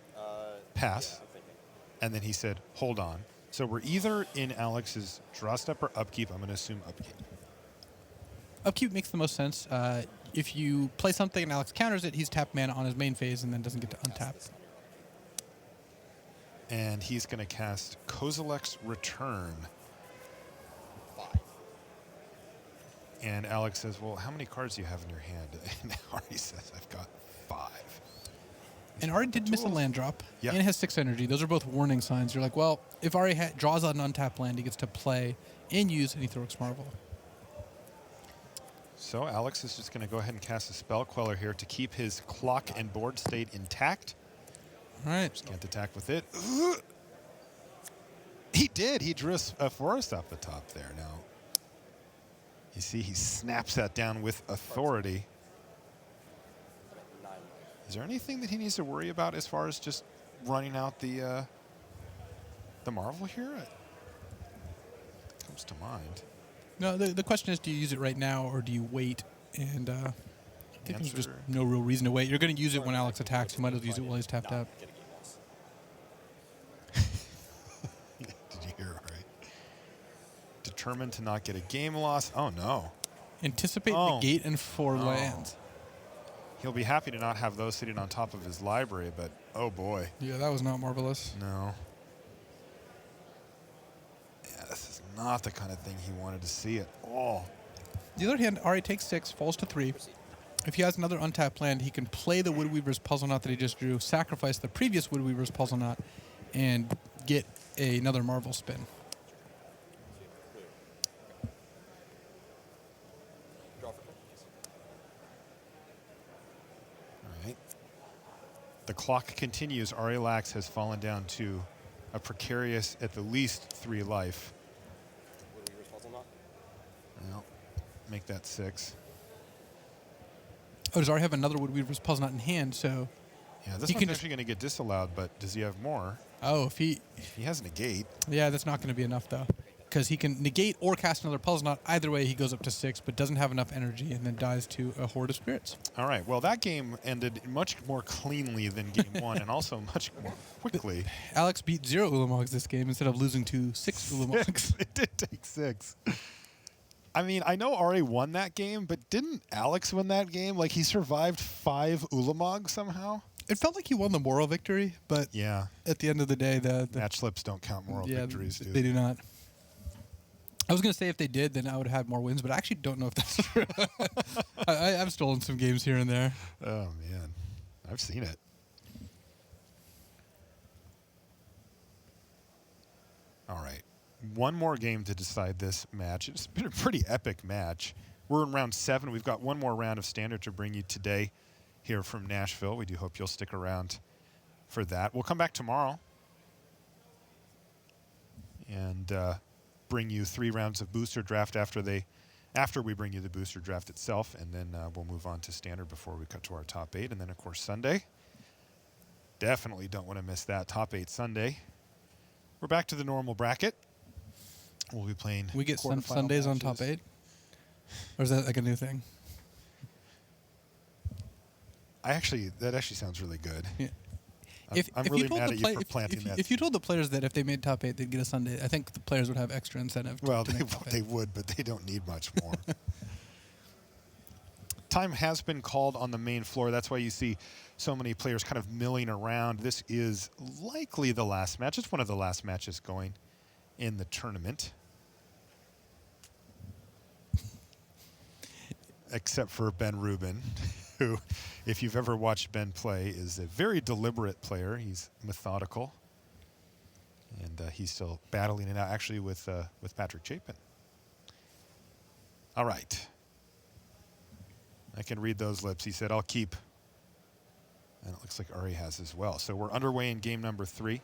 pass, I'm thinking. and then he said hold on. So we're either in Alex's draw step or upkeep. I'm going to assume upkeep. Upkeep makes the most sense. If you play something and Alex counters it, he's tapped mana on his main phase and then doesn't get to untap. And he's going to cast Kozilek's Return. 5. And Alex says, well, how many cards do you have in your hand? And Ari says, I've got 5. And Ari did miss a Tools. land drop, Yeah. and has 6 energy. Those are both warning signs. You're like, well, if Ari draws out an untapped land, he gets to play and use an Aetherworks Marvel. So Alex is just going to go ahead and cast a Spell Queller here to keep his clock and board state intact. All right. Can't attack with it. He did. He drew a forest off the top there. Now, you see he snaps that down with authority. I'm at 9 life. Is there anything that he needs to worry about as far as just running out the Marvel here? It comes to mind. No, the question is, do you use it right now or do you wait? And I think there's just Answer. no real reason to wait. You're going to use it when Alex attacks. You might as well use it while he's tapped out. Get a game loss. Did you hear it right? Determined to not get a game loss. Oh, no. Anticipate Oh. negate and 4 lands. He'll be happy to not have those sitting on top of his library, but oh, boy. Yeah, that was not marvelous. No. Yeah, this is not the kind of thing he wanted to see at all. On the other hand, Ari takes 6, falls to 3. If he has another untapped land, he can play the Woodweaver's Puzzle Knot that he just drew, sacrifice the previous Woodweaver's Puzzle Knot, and get another Marvel spin. Draw for 10. All right. The clock continues. Arilax has fallen down to a precarious, at the least, 3 life. Would Weaver's Puzzle Knot? Well, make that 6. Oh, does Ari have another Woodweaver's Puzzle Knot in hand? So, Yeah, this He one's can just- actually going to get disallowed, but does he have more? if he, He has negate. yeah, that's not going to be enough though, because he can negate or cast another Puzzle Knot. Either way, he goes up to 6, but doesn't have enough energy, and then dies to a Horde of Spirits. All right. Well, that game ended much more cleanly than game 1, and also much more quickly. Alex beat 0 Ulamogs this game instead of losing to 6 Ulamogs. It did take 6. I mean, I know Ari won that game, but didn't Alex win that game? Like, he survived 5 Ulamog somehow? It felt like he won the moral victory, but Yeah. at the end of the day, the Match slips don't count moral victories, do they do not. I was going to say if they did, then I would have had more wins, but I actually don't know if that's true. I've stolen some games here and there. Oh, man. I've seen it. All right. One more game to decide this match. It's been a pretty epic match. We're in round 7. We've got one more round of Standard to bring you today here from Nashville. We do hope you'll stick around for that. We'll come back tomorrow and bring you 3 rounds of booster draft after we bring you the booster draft itself, and then we'll move on to Standard before we cut to our top 8. And then, of course, Sunday. Definitely don't want to miss that top 8 Sunday. We're back to the normal bracket. We'll be playing. We get quarterfinal Sundays on top matches. 8? Or is that like a new thing? That actually sounds really good. Yeah. I'm really mad at you for planting that. If you told the players that if they made top 8, they'd get a Sunday, I think the players would have extra incentive. Well, to make top they 8. would, but they don't need much more. Time has been called on the main floor. That's why you see so many players kind of milling around. This is likely the last match. It's one of the last matches going in the tournament. Except for Ben Rubin, who, if you've ever watched Ben play, is a very deliberate player. He's methodical. And he's still battling it out, actually, with Patrick Chapin. All right. I can read those lips. He said, I'll keep. And it looks like Ari has as well. So we're underway in game number 3.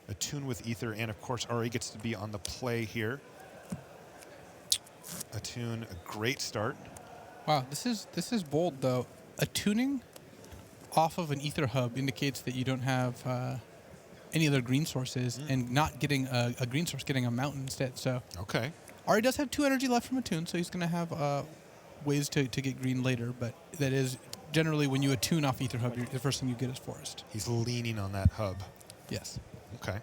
Attune with Ether, and, of course, Ari gets to be on the play here. Attune, a great start. Wow, this is bold though. Attuning off of an ether hub indicates that you don't have any other green sources, and not getting a green source, getting a mountain instead. So Okay. Ari does have 2 energy left from attune, so he's going to have ways to get green later. But that is generally when you attune off ether hub, the first thing you get is forest. He's leaning on that hub. Yes. Okay.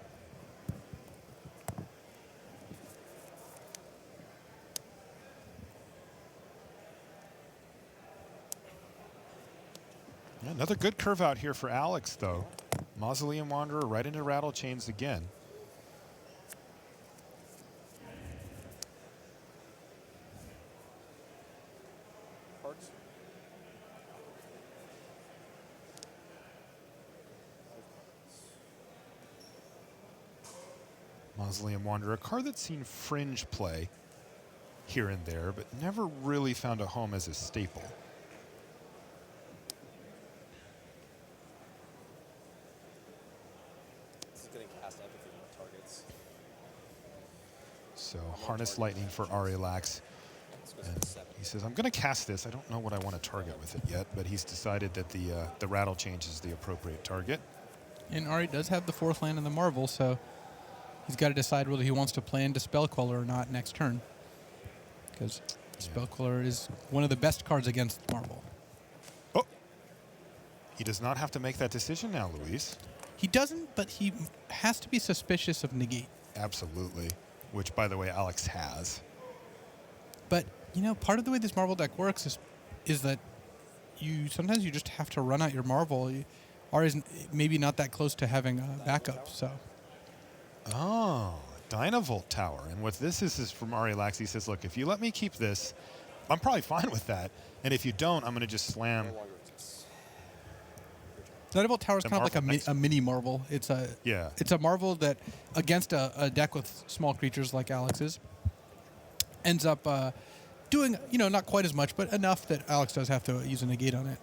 Yeah, another good curve out here for Alex, though. Mausoleum Wanderer right into Rattle Chains again. Hearts? Mausoleum Wanderer, a card that's seen fringe play here and there, but never really found a home as a staple. This is getting cast empathy on targets. So Harness Lightning for Arilax. This goes And to 7. he says, I'm going to cast this. I don't know what I want to target with it yet, but he's decided that the Rattle Change is the appropriate target. And Ari does have the 4th land in the Marvel, so he's got to decide whether he wants to play into Spell Queller or not next turn. Because Spell Queller is one of the best cards against Marvel. Oh! He does not have to make that decision now, Luis. He doesn't, but he has to be suspicious of negate. Absolutely. Which, by the way, Alex has. But, you know, part of the way this Marvel deck works is that sometimes you just have to run out your Marvel. Ari's maybe not that close to having a backup, so. Oh, Dynavolt Tower. And what this is from Arilax, he says, look, if you let me keep this, I'm probably fine with that. And if you don't, I'm going to just slam. No longer exists. Nightbolt Tower is The kind of like Marvel a mini Marvel. It's a Marvel that, against a deck with small creatures like Alex's, ends up doing, not quite as much, but enough that Alex does have to use a negate on it.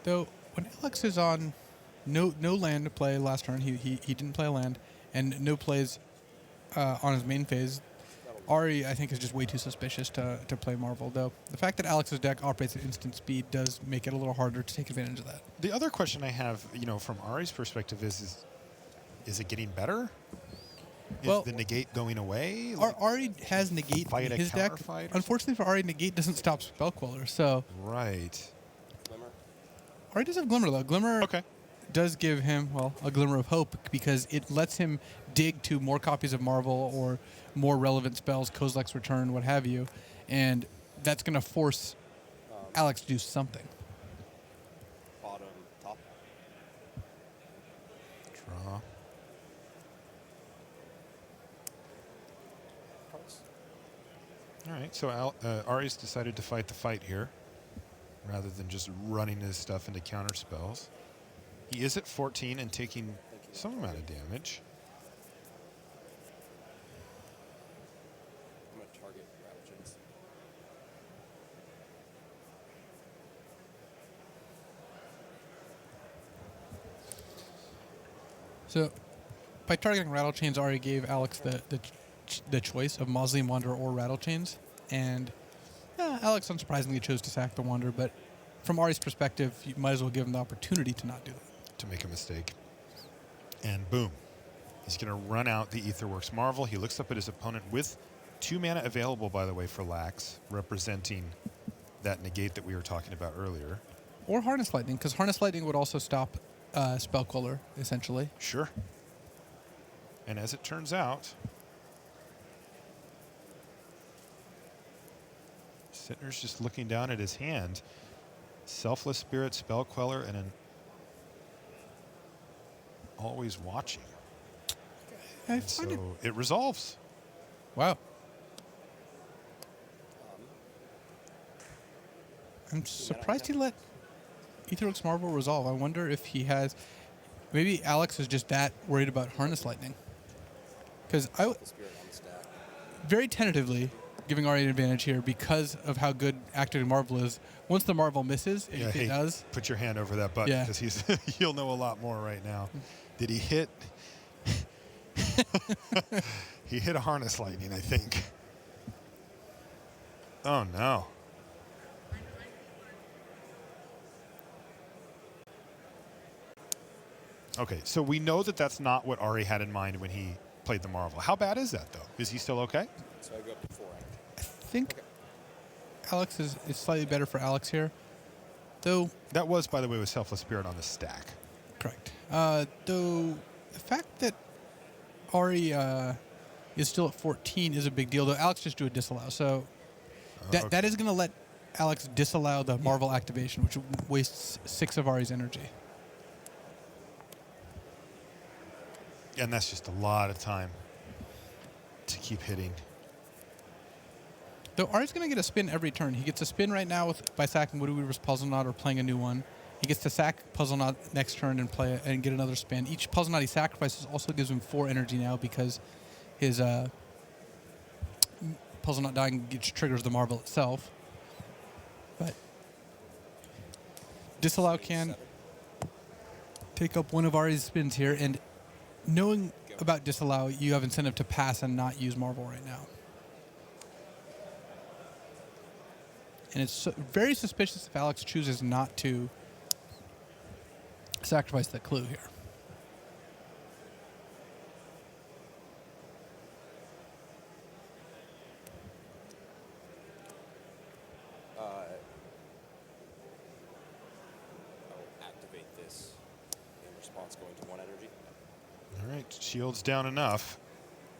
Though when Alex is on no land to play last turn, he didn't play a land, and no plays on his main phase, Ari, I think, is just way too suspicious to play Marvel, though. The fact that Alex's deck operates at instant speed does make it a little harder to take advantage of that. The other question I have, from Ari's perspective is it getting better? Well, is the negate going away? Ari has negate fight in a his deck. counterfight or Unfortunately for Ari, negate doesn't stop Spellqueller, so... Right. Glimmer. Ari does have Glimmer, though. Glimmer Okay. does give him, a glimmer of hope, because it lets him dig to more copies of Marvel or more relevant spells, Kozilek's Return, what have you, and that's going to force Alex to do something. Bottom, top. Draw. Cards. All right, so Ari's decided to fight the fight here, rather than just running his stuff into counter spells. He is at 14 and taking some amount of damage. I'm going to target Ravagins. So, by targeting Rattle Chains, Ari gave Alex the choice of Mausoleum Wanderer or Rattle Chains, and Alex unsurprisingly chose to sack the Wanderer, but from Ari's perspective, you might as well give him the opportunity to not do that. To make a mistake. And boom. He's going to run out the Aetherworks Marvel. He looks up at his opponent with 2 mana available, by the way, for Lax, representing that negate that we were talking about earlier. Or Harness Lightning, because Harness Lightning would also stop Spellqueller, essentially. Sure. And as it turns out, Sittner's just looking down at his hand. Selfless Spirit, Spellqueller, and an Always Watching. I And find it. so it resolves. Wow. I'm surprised he let Aetherworks Marvel resolve. I wonder if he has... Maybe Alex is just that worried about Harness Lightning. Because I... The spirit on the stack. Very tentatively giving Ari an advantage here because of how good activating Marvel is. Once the Marvel misses, if it does... Put your hand over that button, Yeah. because he'll know a lot more right now. Did he hit... He hit a Harness Lightning, I think. Oh, no. Okay, so we know that that's not what Ari had in mind when he played the Marvel. How bad is that, though? Is he still okay? So I go up to 4. I think Alex is slightly better for Alex here. Though... That was, by the way, with Selfless Spirit on the stack. Correct. Though the fact that Ari is still at 14 is a big deal. Though Alex just drew a disallow, so that Okay. is going to let Alex disallow the Marvel activation, which wastes 6 of Ari's energy. And that's just a lot of time to keep hitting. Though Ari's going to get a spin every turn. He gets a spin right now by sacking Woody Weaver's Puzzle Knot or playing a new one. He gets to sack Puzzle Knot next turn and play and get another spin. Each Puzzle Knot he sacrifices also gives him 4 energy now because his Puzzle Knot dying triggers the Marvel itself. But Disallow can take up one of Ari's spins here, and knowing about Disallow, you have incentive to pass and not use Marvel right now. And it's very suspicious if Alex chooses not to sacrifice the clue here. I'll activate this in response going to 1 energy. All right, shield's down enough.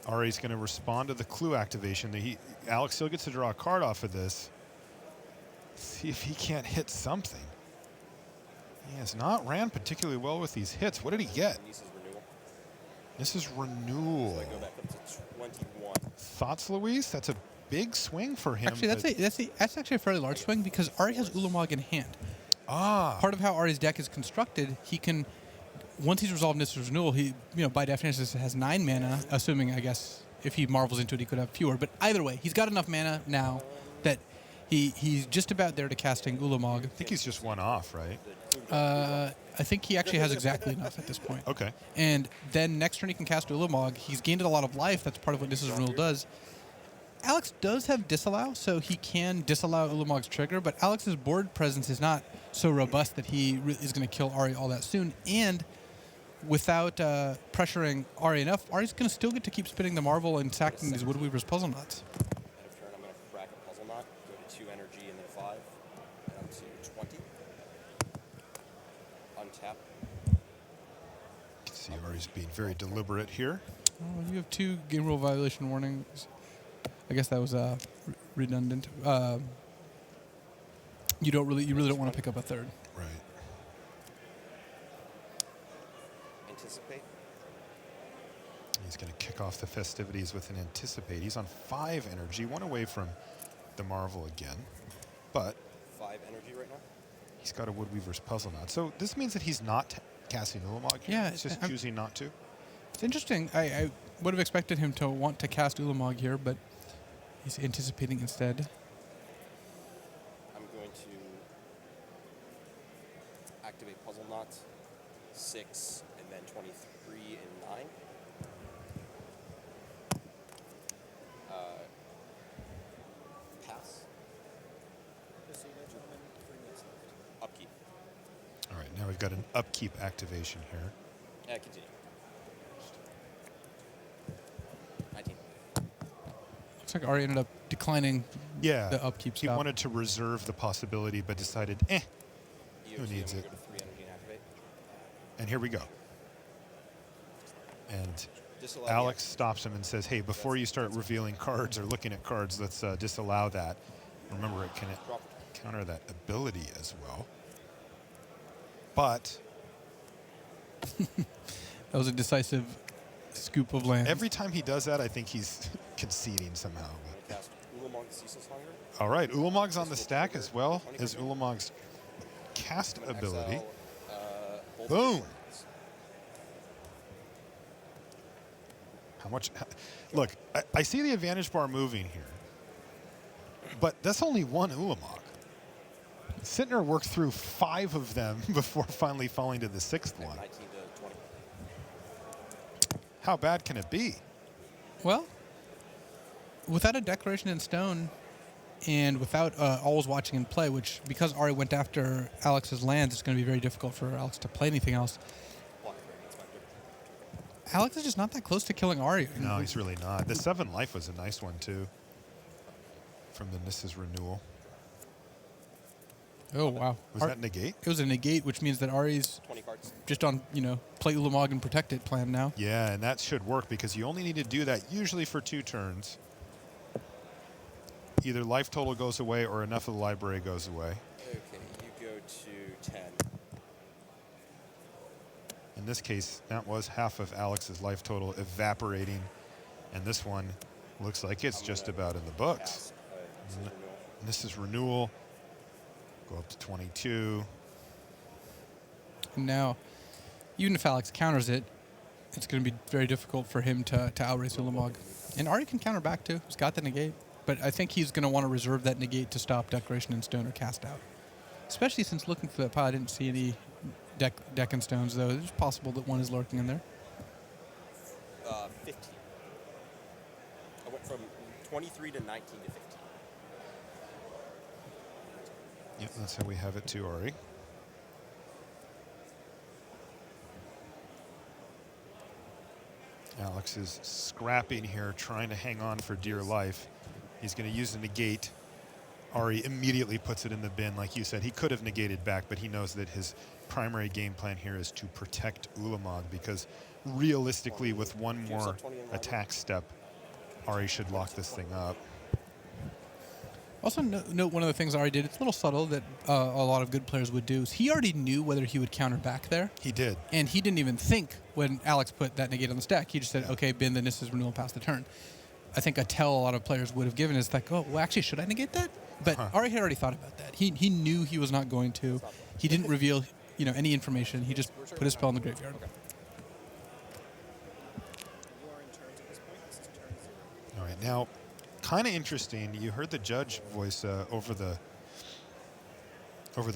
Ari's going to respond to the clue activation. Alex still gets to draw a card off of this. See if he can't hit something. He has not ran particularly well with these hits. What did he get? Nissa's Renewal. This is Renewal. So I go back up to 21. Thoughts, Luis? That's a big swing for him. Actually, that's actually a fairly large swing because Ari has Ulamog in hand. Ah. Part of how Ari's deck is constructed, he can, once he's resolved Nissa's Renewal, he, by definition, has 9 mana, assuming, I guess, if he marvels into it, he could have fewer. But either way, he's got enough mana now that He's just about there to casting Ulamog. I think he's just one off, right? I think he actually has exactly enough at this point. Okay. And then next turn he can cast Ulamog. He's gained a lot of life. That's part of what Nissa's Renewal does. Alex does have Disallow, so he can disallow Ulamog's trigger, but Alex's board presence is not so robust that he is going to kill Ari all that soon. And without pressuring Ari enough, Ari's going to still get to keep spinning the Marvel and sacking these Woodweaver's Puzzle Knots. End of turn, I'm going to crack a puzzle knot, go to 2 energy and then 5, down to 20. Untap. You can see Ari's being very deliberate here. Oh, you have 2 game rule violation warnings. I guess that was redundant. You really don't want to pick up a third. Right. Anticipate. He's going to kick off the festivities with an Anticipate. He's on 5 energy, 1 away from the Marvel again. But 5 energy right now. he's got a Woodweaver's Puzzle Knot. So this means that he's not casting Ulamog here. Yeah, He's just I'm- choosing not to. It's interesting. I would have expected him to want to cast Ulamog here, but he's anticipating instead. I'm going to activate puzzle knot, 6, and then 23 and 9. Pass. Just so you know, gentlemen, 3 minutes left. Upkeep. All right, now we've got an upkeep activation here. Continue. 19. Looks like Ari ended up declining Yeah. the upkeep He spell. wanted to reserve the possibility, but decided, EOT, needs I'm it? going to go to 3 energy and activate. and here we go. And Disallow Alex stops him and says, hey, before you start revealing cards or looking at cards, let's disallow that. Remember, it can Drop. counter that ability as well. But That was a decisive scoop of land. every time he does that, I think he's conceding somehow. I'm going to cast Ulamog Ceaseless Hunger. All right, Ulamog's on the stack as well as Ulamog's cast I'm gonna ability. exile, both Boom. of these. How much? Look, I see the advantage bar moving here, but that's only one Ulamog. Sittner worked through 5 of them before finally falling to the 6th one. 19 to 20. How bad can it be? Well, without a Declaration in Stone and without always watching him play, which because Ari went after Alex's lands, it's going to be very difficult for Alex to play anything else. Block Threat Inspector. Alex is just not that close to killing Ari. No, he's really not. The 7 life was a nice one, too, from the Nissa's Renewal. Oh, wow. Was that negate? It was a negate, which means that Ari's 20 cards. just on, play Ulamog and protect it plan now. Yeah, and that should work because you only need to do that usually for 2 turns. Either life total goes away or enough of the library goes away. Okay, you go to 10. In this case, that was half of Alex's life total evaporating, and this one looks like it's just about in the books. Pass. Renewal. This is Renewal. Go up to 22. And now, even if Alex counters it, it's going to be very difficult for him to outrace Ulamog. And Ari can counter back too. He's got the negate. But I think he's going to want to reserve that negate to stop Declaration in Stone or Cast Out. Especially since looking for that pile, I didn't see any deck and stones, though. It's possible that one is lurking in there. 15. I went from 23 to 19 to 15. Yep, that's how we have it too, Ari. Alex is scrapping here, trying to hang on for dear life. He's going to use a negate. Ari immediately puts it in the bin. Like you said, he could have negated back, but he knows that his primary game plan here is to protect Ulamog because realistically, with one more attack step, Ari should lock this thing up. Also, note one of the things Ari did, it's a little subtle that a lot of good players would do, is he already knew whether he would counter back there. He did. And he didn't even think when Alex put that negate on the stack. He just said, okay, bin the Nissa's Renewal past the turn. I think a tell a lot of players would have given is like, oh, well, actually, should I negate that? But Ari had already thought about that. He knew he was not going to. He didn't reveal any information. He just put his spell in the graveyard. Okay. You are in turns at this point. This is turn 0. All right, now kind of interesting. You heard the judge voice over the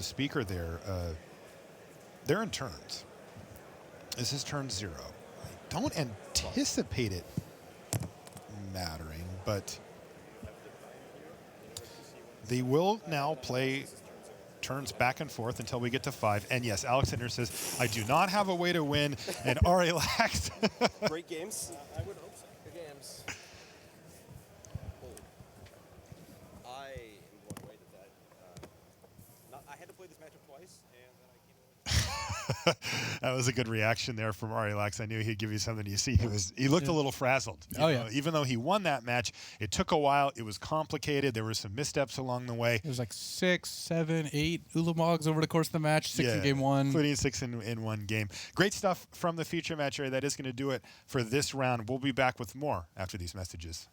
speaker there. They're in turns. This is turn 0. I don't anticipate it mattering, but they will now play turns back and forth until we get to 5. And yes, Alexander says, I do not have a way to win, and Relax. Great games. I would hope so. Good games. I am blown away that I had to play this matchup twice, and then I came away. That was a good reaction there from Relax. I knew he'd give you something. You see, he looked a little frazzled. You know, even though he won that match, it took a while. It was complicated. There were some missteps along the way. It was like 6, 7, 8 Ulamogs over the course of the match, 6 in game 1. Including 6 in one game. Great stuff from the feature match area. That is going to do it for this round. We'll be back with more after these messages.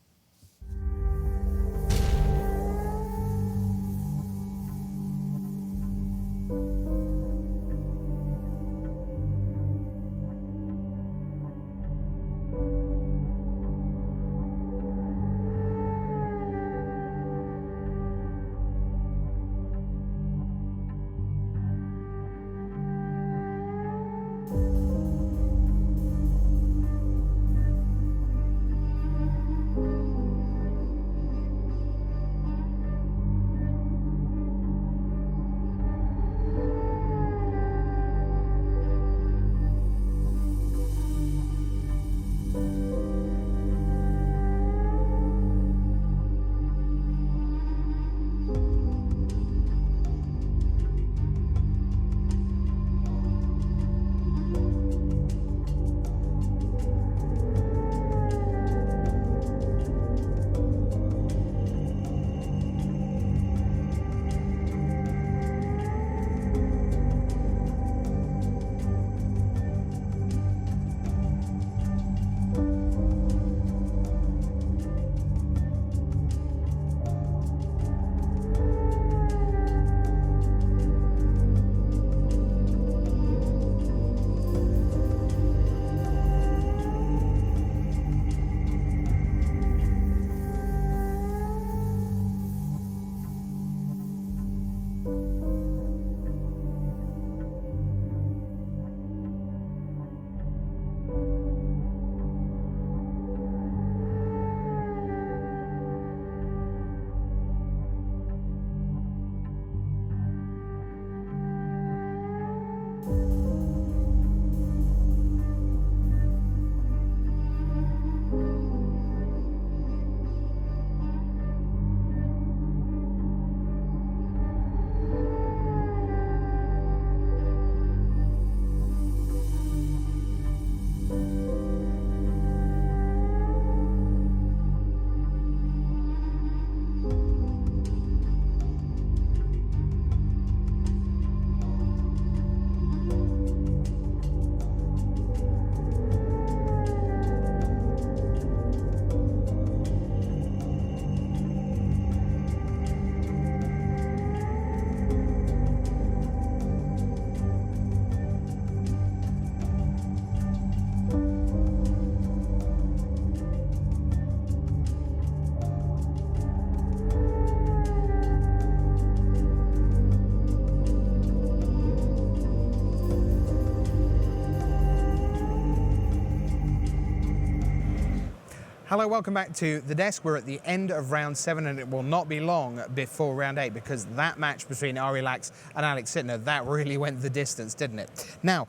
Hello, welcome back to The Desk. We're at the end of round 7 and it will not be long before round 8 because that match between Relax and Alex Sittner, that really went the distance, didn't it? Now,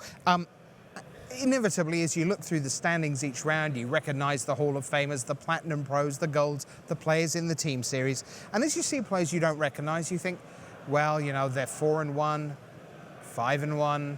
inevitably, as you look through the standings each round, you recognise the Hall of Famers, the Platinum Pros, the Golds, the players in the team series. And as you see players you don't recognise, you think, well, you know, they're 4-1, 5-1,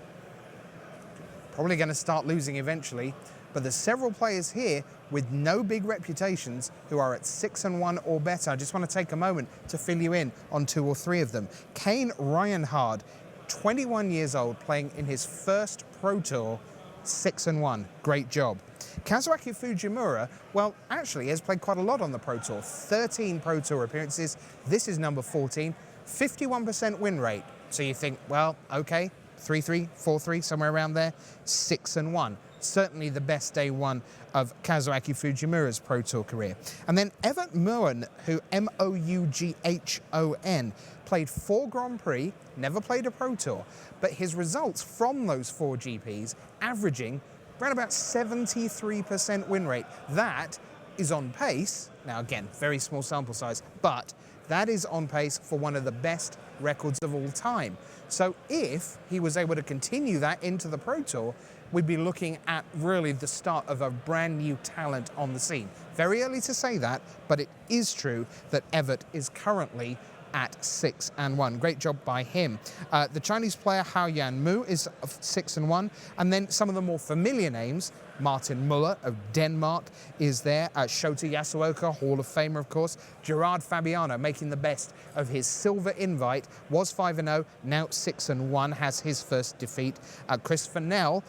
probably going to start losing eventually. But there's several players here with no big reputations who are at 6-1 or better. I just want to take a moment to fill you in on 2 or 3 of them. Kane Ryanhard, 21 years old, playing in his first Pro Tour, 6-1. Great job. Kazuaki Fujimura, well, actually has played quite a lot on the Pro Tour. 13 Pro Tour appearances. This is number 14. 51% win rate. So you think, well, okay, 3-3, 4-3, somewhere around there. 6-1. certainly the best day one of Kazuaki Fujimura's Pro Tour career. And then Evert Moughon, who Moughon, played 4 Grand Prix, never played a Pro Tour, but his results from those 4 GPs averaging around about 73% win rate. That is on pace, now again, very small sample size, but that is on pace for one of the best records of all time. So if he was able to continue that into the Pro Tour, we'd be looking at really the start of a brand new talent on the scene. Very early to say that, but it is true that Evert is currently at 6-1. Great job by him. The Chinese player Hao Yan Mu is 6-1, and then some of the more familiar names. Martin Muller of Denmark is there. Shota Yasuoka, Hall of Famer, of course. Gerard Fabiano making the best of his silver invite. Was 5-0, now 6-1, has his first defeat. Chris Fennell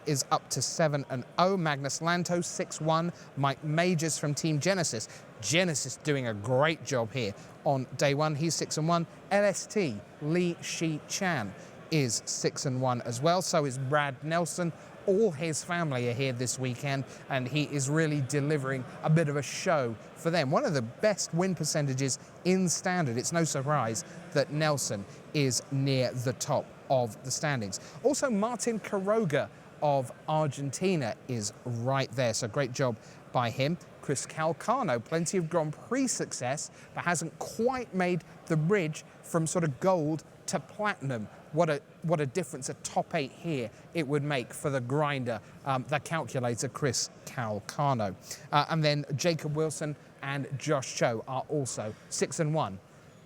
is up to 7-0. Magnus Lanto, 6-1. Mike Majors from Team Genesis. Genesis doing a great job here on day one. He's 6-1. LST, Li Shi Chan, is 6-1 as well. So is Brad Nelson. All his family are here this weekend, and he is really delivering a bit of a show for them. One of the best win percentages in Standard. It's no surprise that Nelson is near the top of the standings. Also, Martin Quiroga of Argentina is right there, so great job by him. Chris Calcano, plenty of Grand Prix success, but hasn't quite made the bridge from sort of gold to platinum. What a difference a top 8 here it would make for the grinder, the calculator, Chris Calcano. And then Jacob Wilson and Josh Cho are also 6-1.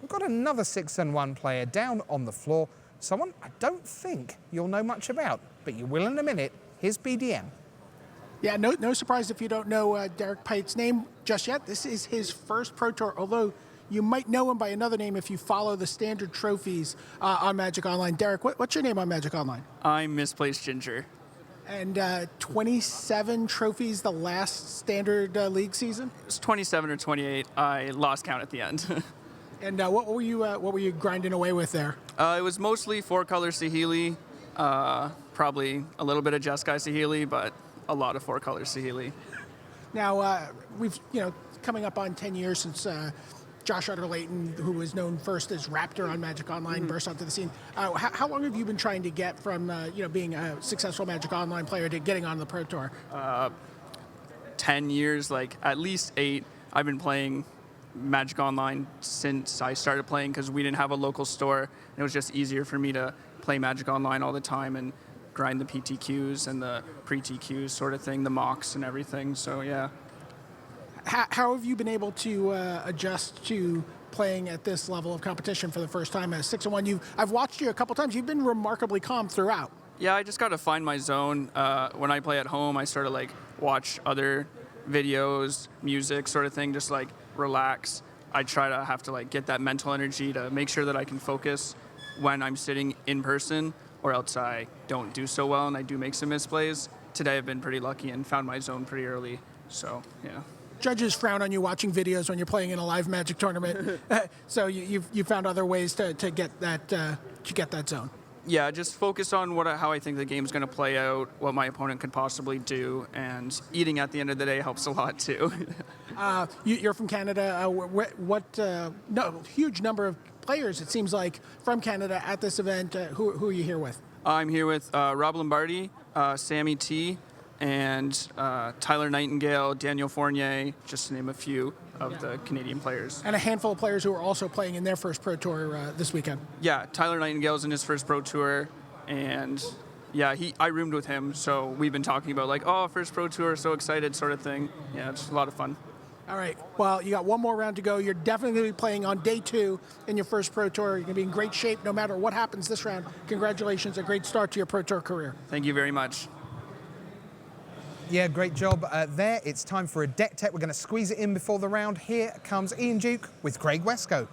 We've got another 6-1 player down on the floor, someone I don't think you'll know much about, but you will in a minute. Here's BDM. Yeah, no surprise if you don't know Derek Peit's name just yet. This is his first Pro Tour, although you might know him by another name if you follow the standard trophies on Magic Online. Derek, what's your name on Magic Online? I'm Misplaced Ginger. And 27 trophies the last standard league season? It's 27 or 28. I lost count at the end. And what were you grinding away with there? It was mostly 4-color Saheeli, probably a little bit of Jeskai Saheeli, but a lot of 4-color Saheeli. Now, we've, coming up on 10 years since Josh Utter-Layton, who was known first as Raptor on Magic Online, burst onto the scene. How long have you been trying to get from, being a successful Magic Online player to getting on the Pro Tour? 10 years, like at least 8. I've been playing Magic Online since I started playing because we didn't have a local store. And it was just easier for me to play Magic Online all the time and grind the PTQs and the pre-TQs sort of thing, the mocks and everything. So, yeah. How have you been able to adjust to playing at this level of competition for the first time as 6-1? I've watched you a couple times. You've been remarkably calm throughout. Yeah, I just got to find my zone. When I play at home, I sort of watch other videos, music sort of thing, just relax. I try to have to get that mental energy to make sure that I can focus when I'm sitting in person, or else I don't do so well and I do make some misplays. Today I've been pretty lucky and found my zone pretty early, so yeah. Judges frown on you watching videos when you're playing in a live Magic tournament, so you found other ways to get that zone. Yeah, just focus on how I think the game's going to play out, what my opponent could possibly do, and eating at the end of the day helps a lot too. You're from Canada. Huge number of players, it seems like, from Canada at this event. Who are you here with? I'm here with Rob Lombardi, Sammy T, and Tyler Nightingale, Daniel Fournier, just to name a few of the Canadian players. And a handful of players who are also playing in their first Pro Tour this weekend. Yeah, Tyler Nightingale's in his first Pro Tour, and yeah, I roomed with him, so we've been talking about first Pro Tour, so excited sort of thing. Yeah, it's a lot of fun. All right, well, you got one more round to go. You're definitely going to be playing on day 2 in your first Pro Tour. You're going to be in great shape no matter what happens this round. Congratulations, a great start to your Pro Tour career. Thank you very much. Yeah, great job there. It's time for a deck tech. We're going to squeeze it in before the round. Here comes Ian Duke with Craig Wescoe.